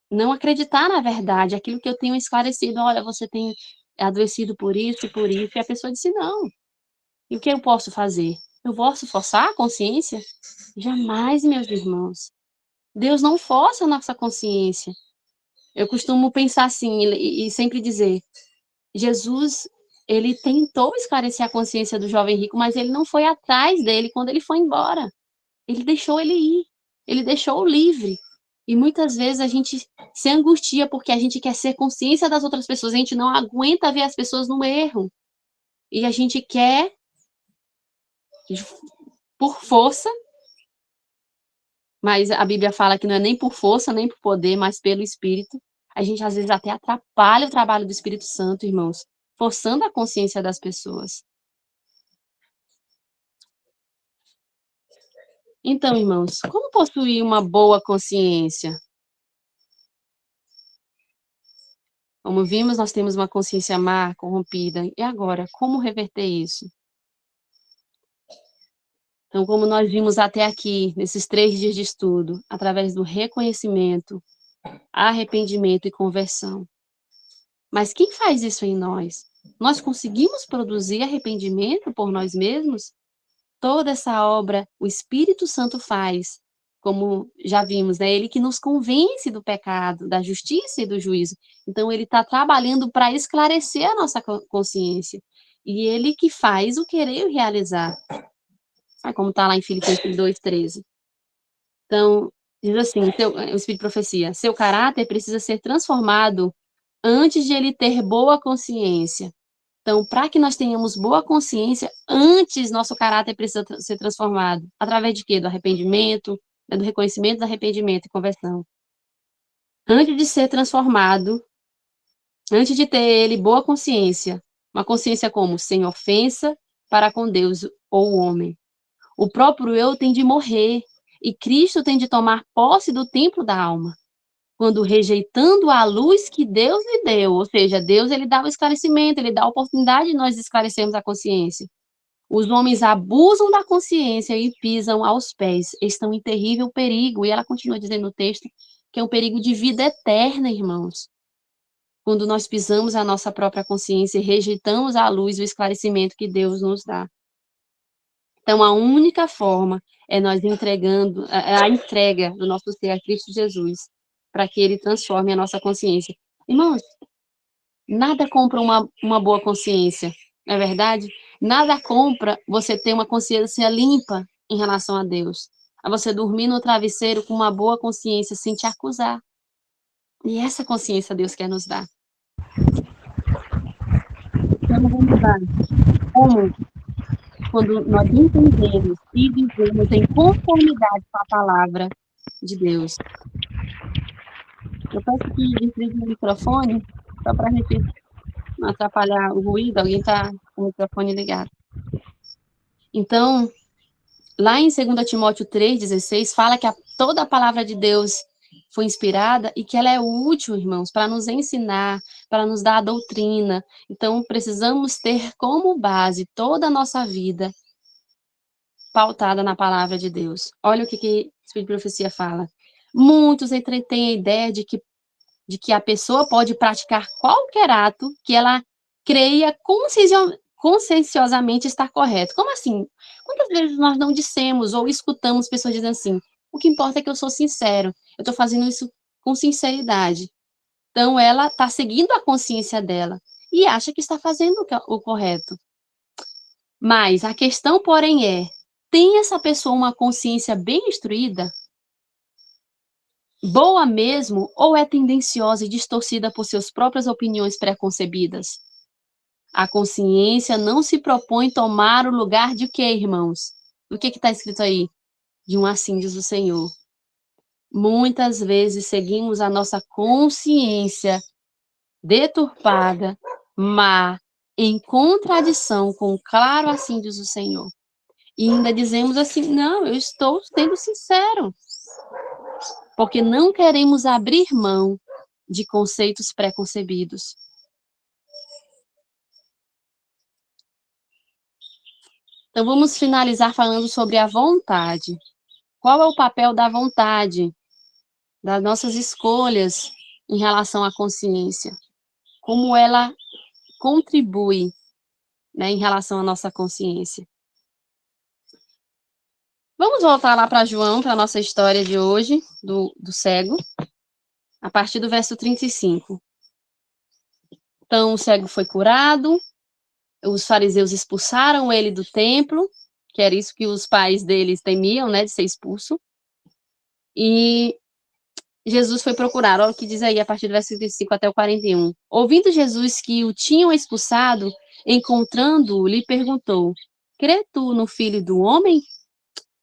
não acreditar na verdade, aquilo que eu tenho esclarecido: olha, você tem adoecido por isso, e a pessoa disse: não. E o que eu posso fazer? Eu posso forçar a consciência? Jamais, meus irmãos. Deus não força a nossa consciência. Eu costumo pensar assim e sempre dizer: Jesus, ele tentou esclarecer a consciência do jovem rico, mas ele não foi atrás dele quando ele foi embora. Ele deixou ele ir. Ele deixou livre. E muitas vezes a gente se angustia porque a gente quer ser consciência das outras pessoas, a gente não aguenta ver as pessoas no erro. e a gente quer, por força, mas a Bíblia fala que não é nem por força, nem por poder, mas pelo Espírito. A gente, às vezes, até atrapalha o trabalho do Espírito Santo, irmãos, forçando a consciência das pessoas. Então, irmãos, como possuir uma boa consciência? Como vimos, nós temos uma consciência má, corrompida. E agora, como reverter isso? Então, como nós vimos até aqui, nesses 3 dias de estudo, através do reconhecimento, arrependimento e conversão. Mas quem faz isso em nós? Nós conseguimos produzir arrependimento por nós mesmos? Toda essa obra o Espírito Santo faz, como já vimos, né? Ele que nos convence do pecado, da justiça e do juízo. Então, ele está trabalhando para esclarecer a nossa consciência. E ele que faz o querer e o realizar. Como está lá em Filipenses 2:13. Então, diz assim, o Espírito de Profecia, seu caráter precisa ser transformado antes de ele ter boa consciência. Então, para que nós tenhamos boa consciência, antes nosso caráter precisa ser transformado. Através de quê? Do arrependimento, né, do reconhecimento, do arrependimento e conversão. Antes de ser transformado, antes de ter ele boa consciência, uma consciência como? Sem ofensa para com Deus ou o homem. O próprio eu tem de morrer, e Cristo tem de tomar posse do templo da alma. Quando rejeitando a luz que Deus lhe deu, ou seja, Deus ele dá o esclarecimento, ele dá a oportunidade de nós esclarecermos a consciência. Os homens abusam da consciência e pisam aos pés, estão em terrível perigo, e ela continua dizendo no texto que é um perigo de vida eterna, irmãos. Quando nós pisamos a nossa própria consciência e rejeitamos a luz e o esclarecimento que Deus nos dá. Então, a única forma é nós entregando a entrega do nosso ser a Cristo Jesus, para que ele transforme a nossa consciência. Irmãos, nada compra uma boa consciência, não é verdade? Nada compra você ter uma consciência limpa em relação a Deus. A você dormir no travesseiro com uma boa consciência, sem te acusar. E essa consciência Deus quer nos dar. Então, vamos lá. Como? Quando nós entendemos e vivemos em conformidade com a palavra de Deus. Eu peço que desligue o microfone, só para a gente não atrapalhar o ruído, alguém está com o microfone ligado. Então, lá em 2 Timóteo 3,16, fala que toda a palavra de Deus foi inspirada e que ela é útil, irmãos, para nos ensinar, para nos dar a doutrina. Então, precisamos ter como base toda a nossa vida pautada na palavra de Deus. Olha o que o Espírito de Profecia fala. Muitos têm a ideia de que a pessoa pode praticar qualquer ato que ela creia conscienciosamente estar correto. Como assim? Quantas vezes nós não dissemos ou escutamos pessoas dizendo assim, o que importa é que eu sou sincero, eu estou fazendo isso com sinceridade. Então, ela está seguindo a consciência dela e acha que está fazendo o correto. Mas a questão, porém, tem essa pessoa uma consciência bem instruída? Boa mesmo, ou é tendenciosa e distorcida por suas próprias opiniões preconcebidas? A consciência não se propõe tomar o lugar de quê, irmãos? O que está escrito aí? De um assim diz o Senhor. Muitas vezes seguimos a nossa consciência deturpada, má, em contradição com o claro assim diz o Senhor. E ainda dizemos assim, não, eu estou sendo sincero. Porque não queremos abrir mão de conceitos preconcebidos. Então, vamos finalizar falando sobre a vontade. Qual é o papel da vontade, das nossas escolhas em relação à consciência? Como ela contribui, né, em relação à nossa consciência? Vamos voltar lá para João, para a nossa história de hoje, do cego, a partir do verso 35. Então, o cego foi curado, os fariseus expulsaram ele do templo, que era isso que os pais deles temiam, né, de ser expulso. E Jesus foi procurar, olha o que diz aí a partir do versículo 35 até o 41. Ouvindo Jesus que o tinham expulsado, encontrando-o, lhe perguntou: crê tu no Filho do Homem?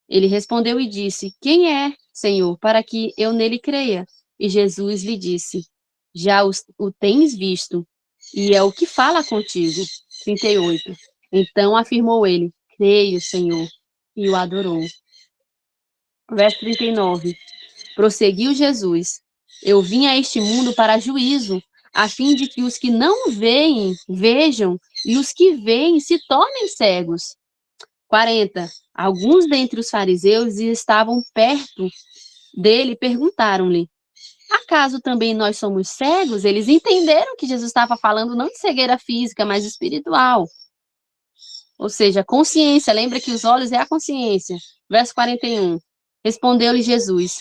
Ele respondeu e disse: quem é, Senhor, para que eu nele creia? E Jesus lhe disse: já o tens visto, e é o que fala contigo. 38. Então afirmou ele: creio, Senhor, e o adorou. Verso 39. Prosseguiu Jesus: eu vim a este mundo para juízo, a fim de que os que não veem, vejam, e os que veem se tornem cegos. 40. Alguns dentre os fariseus estavam perto dele perguntaram-lhe: acaso também nós somos cegos? Eles entenderam que Jesus estava falando não de cegueira física, mas espiritual. Ou seja, consciência. Lembra que os olhos é a consciência. Verso 41. Respondeu-lhe Jesus: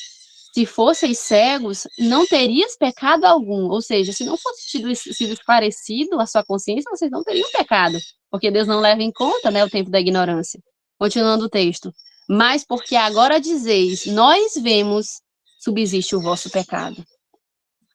se fosseis cegos, não terias pecado algum. Ou seja, se não fosse sido esclarecido a sua consciência, vocês não teriam pecado. Porque Deus não leva em conta, né, o tempo da ignorância. Continuando o texto. Mas porque agora dizeis, nós vemos, subsiste o vosso pecado.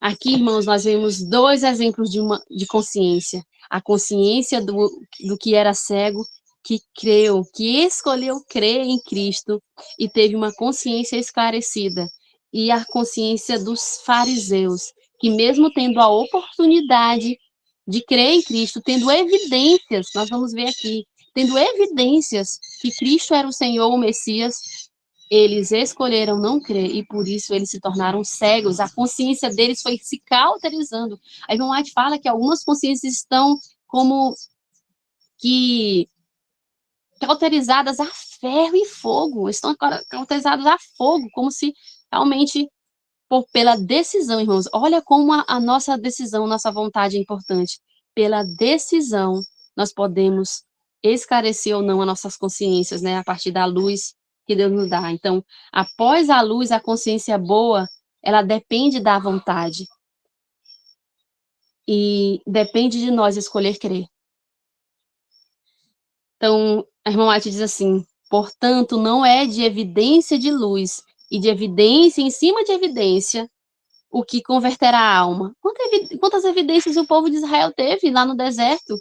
Aqui, irmãos, nós vemos dois exemplos de consciência. A consciência do que era cego, que creu, que escolheu crer em Cristo e teve uma consciência esclarecida. E a consciência dos fariseus, que mesmo tendo a oportunidade de crer em Cristo, tendo evidências, nós vamos ver aqui, tendo evidências que Cristo era o Senhor, o Messias, eles escolheram não crer e por isso eles se tornaram cegos. A consciência deles foi se cauterizando. A Ellen White fala que algumas consciências estão como que cauterizadas a ferro e fogo. Estão cauterizadas a fogo, como se realmente pela decisão, irmãos. Olha como a nossa decisão, nossa vontade é importante. Pela decisão, nós podemos esclarecer ou não as nossas consciências, né? A partir da luz que Deus nos dá. Então, após a luz, a consciência boa, ela depende da vontade. E depende de nós escolher crer. Então, a irmã White diz assim: portanto, não é de evidência de luz e de evidência em cima de evidência o que converterá a alma. Quantas evidências o povo de Israel teve lá no deserto,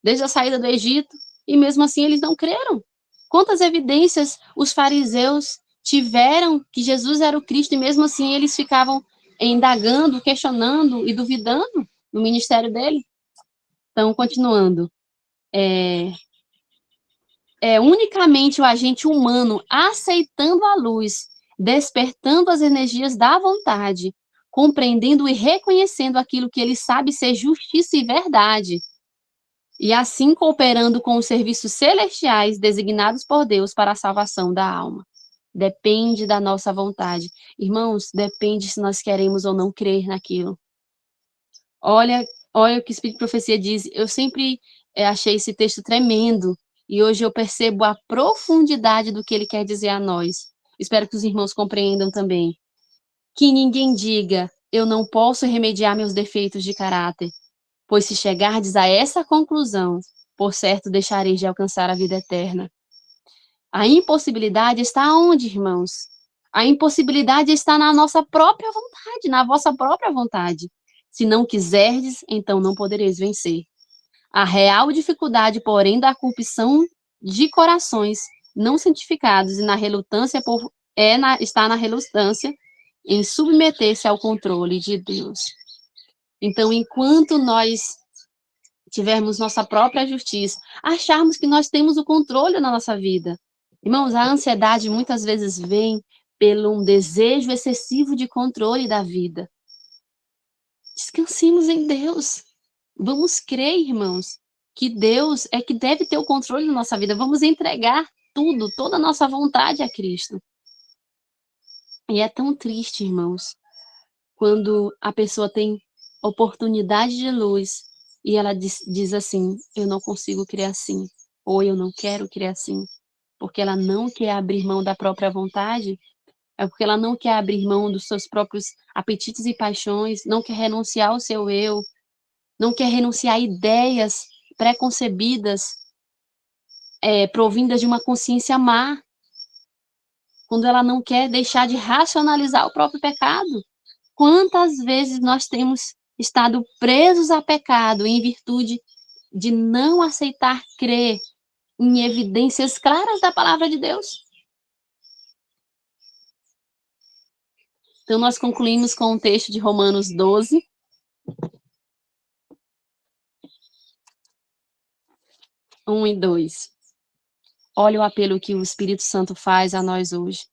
desde a saída do Egito, e mesmo assim eles não creram? Quantas evidências os fariseus tiveram que Jesus era o Cristo, e mesmo assim eles ficavam indagando, questionando e duvidando no ministério dele? Então, continuando. É unicamente o agente humano aceitando a luz, despertando as energias da vontade, compreendendo e reconhecendo aquilo que ele sabe ser justiça e verdade, e assim cooperando com os serviços celestiais designados por Deus para a salvação da alma. Depende da nossa vontade. Irmãos, depende se nós queremos ou não crer naquilo. Olha o que o Espírito de Profecia diz. Eu sempre achei esse texto tremendo, e hoje eu percebo a profundidade do que ele quer dizer a nós. Espero que os irmãos compreendam também. Que ninguém diga, eu não posso remediar meus defeitos de caráter, pois se chegardes a essa conclusão, por certo deixareis de alcançar a vida eterna. A impossibilidade está onde, irmãos? A impossibilidade está na nossa própria vontade, na vossa própria vontade. Se não quiserdes, então não podereis vencer. A real dificuldade, porém, da corrupção de corações não santificados e na relutância está na relutância em submeter-se ao controle de Deus. Então, enquanto nós tivermos nossa própria justiça, acharmos que nós temos o controle na nossa vida. Irmãos, a ansiedade muitas vezes vem pelo um desejo excessivo de controle da vida. Descansemos em Deus. Vamos crer, irmãos, que Deus é que deve ter o controle da nossa vida. Vamos entregar tudo, toda a nossa vontade a Cristo. E é tão triste, irmãos, quando a pessoa tem oportunidade de luz e ela diz assim, eu não consigo crer assim, ou eu não quero crer assim, porque ela não quer abrir mão da própria vontade, é porque ela não quer abrir mão dos seus próprios apetites e paixões, não quer renunciar ao seu eu, não quer renunciar a ideias preconcebidas, provindas de uma consciência má, quando ela não quer deixar de racionalizar o próprio pecado. Quantas vezes nós temos estado presos a pecado em virtude de não aceitar crer em evidências claras da palavra de Deus? Então, nós concluímos com o texto de Romanos 12, 1 e 2. Olha o apelo que o Espírito Santo faz a nós hoje.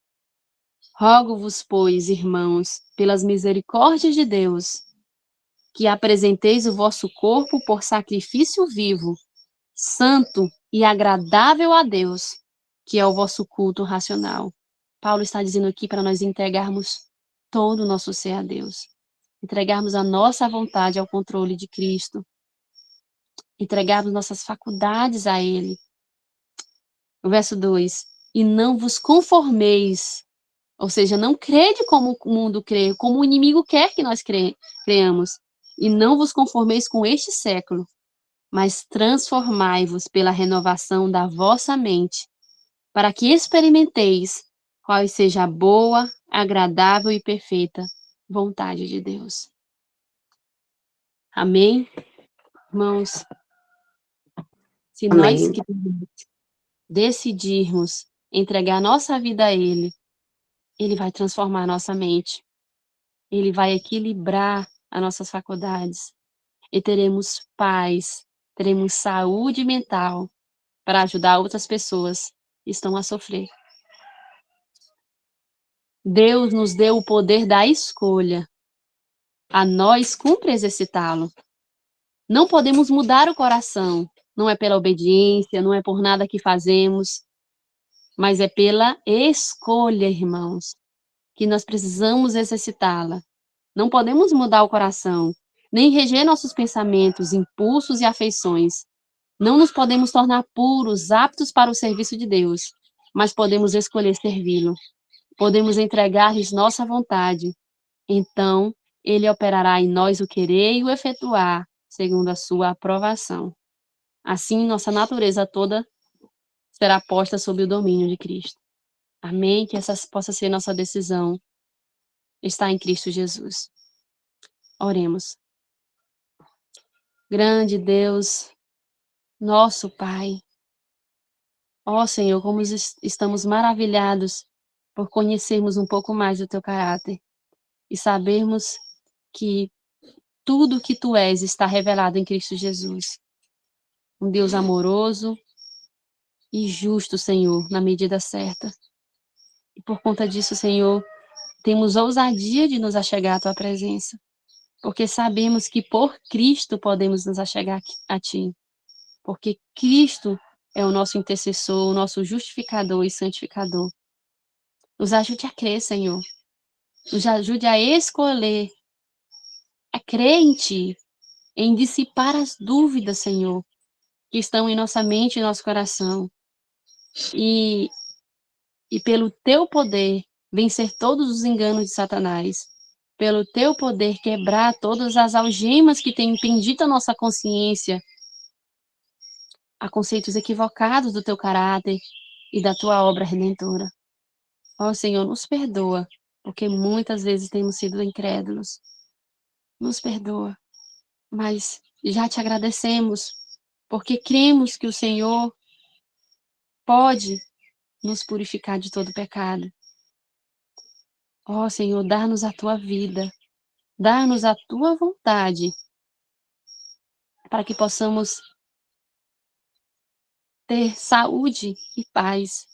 Rogo-vos, pois, irmãos, pelas misericórdias de Deus, que apresenteis o vosso corpo por sacrifício vivo, santo e agradável a Deus, que é o vosso culto racional. Paulo está dizendo aqui para nós entregarmos todo o nosso ser a Deus, entregarmos a nossa vontade ao controle de Cristo, entregarmos nossas faculdades a Ele. O verso 2, e não vos conformeis, ou seja, não crede como o mundo crê, como o inimigo quer que nós creamos, e não vos conformeis com este século, mas transformai-vos pela renovação da vossa mente, para que experimenteis qual seja a boa, agradável e perfeita vontade de Deus. Amém? Irmãos, se nós Amém. decidirmos entregar nossa vida a Ele, Ele vai transformar nossa mente, Ele vai equilibrar as nossas faculdades, e teremos paz, teremos saúde mental para ajudar outras pessoas que estão a sofrer. Deus nos deu o poder da escolha. A nós cumpre exercitá-lo. Não podemos mudar o coração. Não é pela obediência, não é por nada que fazemos, mas é pela escolha, irmãos, que nós precisamos exercitá-la. Não podemos mudar o coração, nem reger nossos pensamentos, impulsos e afeições. Não nos podemos tornar puros, aptos para o serviço de Deus, mas podemos escolher servi-lo. Podemos entregar-lhes nossa vontade. Então, Ele operará em nós o querer e o efetuar, segundo a sua aprovação. Assim, nossa natureza toda será posta sob o domínio de Cristo. Amém? Que essa possa ser nossa decisão. Está em Cristo Jesus. Oremos. Grande Deus, nosso Pai. Ó Senhor, como estamos maravilhados por conhecermos um pouco mais do Teu caráter e sabermos que tudo que Tu és está revelado em Cristo Jesus. Um Deus amoroso e justo, Senhor, na medida certa. E por conta disso, Senhor, temos ousadia de nos achegar à Tua presença, porque sabemos que por Cristo podemos nos achegar a Ti, porque Cristo é o nosso intercessor, o nosso justificador e santificador. Nos ajude a crer, Senhor. Nos ajude a escolher, a crer em Ti, em dissipar as dúvidas, Senhor, que estão em nossa mente e nosso coração. E pelo Teu poder, vencer todos os enganos de Satanás. Pelo Teu poder, quebrar todas as algemas que têm impedido a nossa consciência a conceitos equivocados do Teu caráter e da Tua obra redentora. Ó Senhor, nos perdoa, porque muitas vezes temos sido incrédulos. Nos perdoa, mas já Te agradecemos, porque cremos que o Senhor pode nos purificar de todo pecado. Ó Senhor, dá-nos a Tua vida, dá-nos a Tua vontade, para que possamos ter saúde e paz,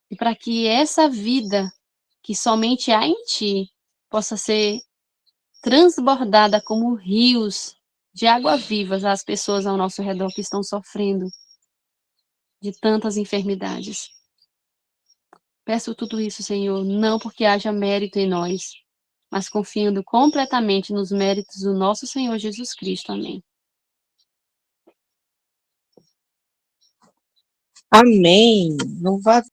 e para que essa vida que somente há em Ti possa ser transbordada como rios de água viva às pessoas ao nosso redor que estão sofrendo de tantas enfermidades. Peço tudo isso, Senhor, não porque haja mérito em nós, mas confiando completamente nos méritos do nosso Senhor Jesus Cristo. Amém. Amém. Louvado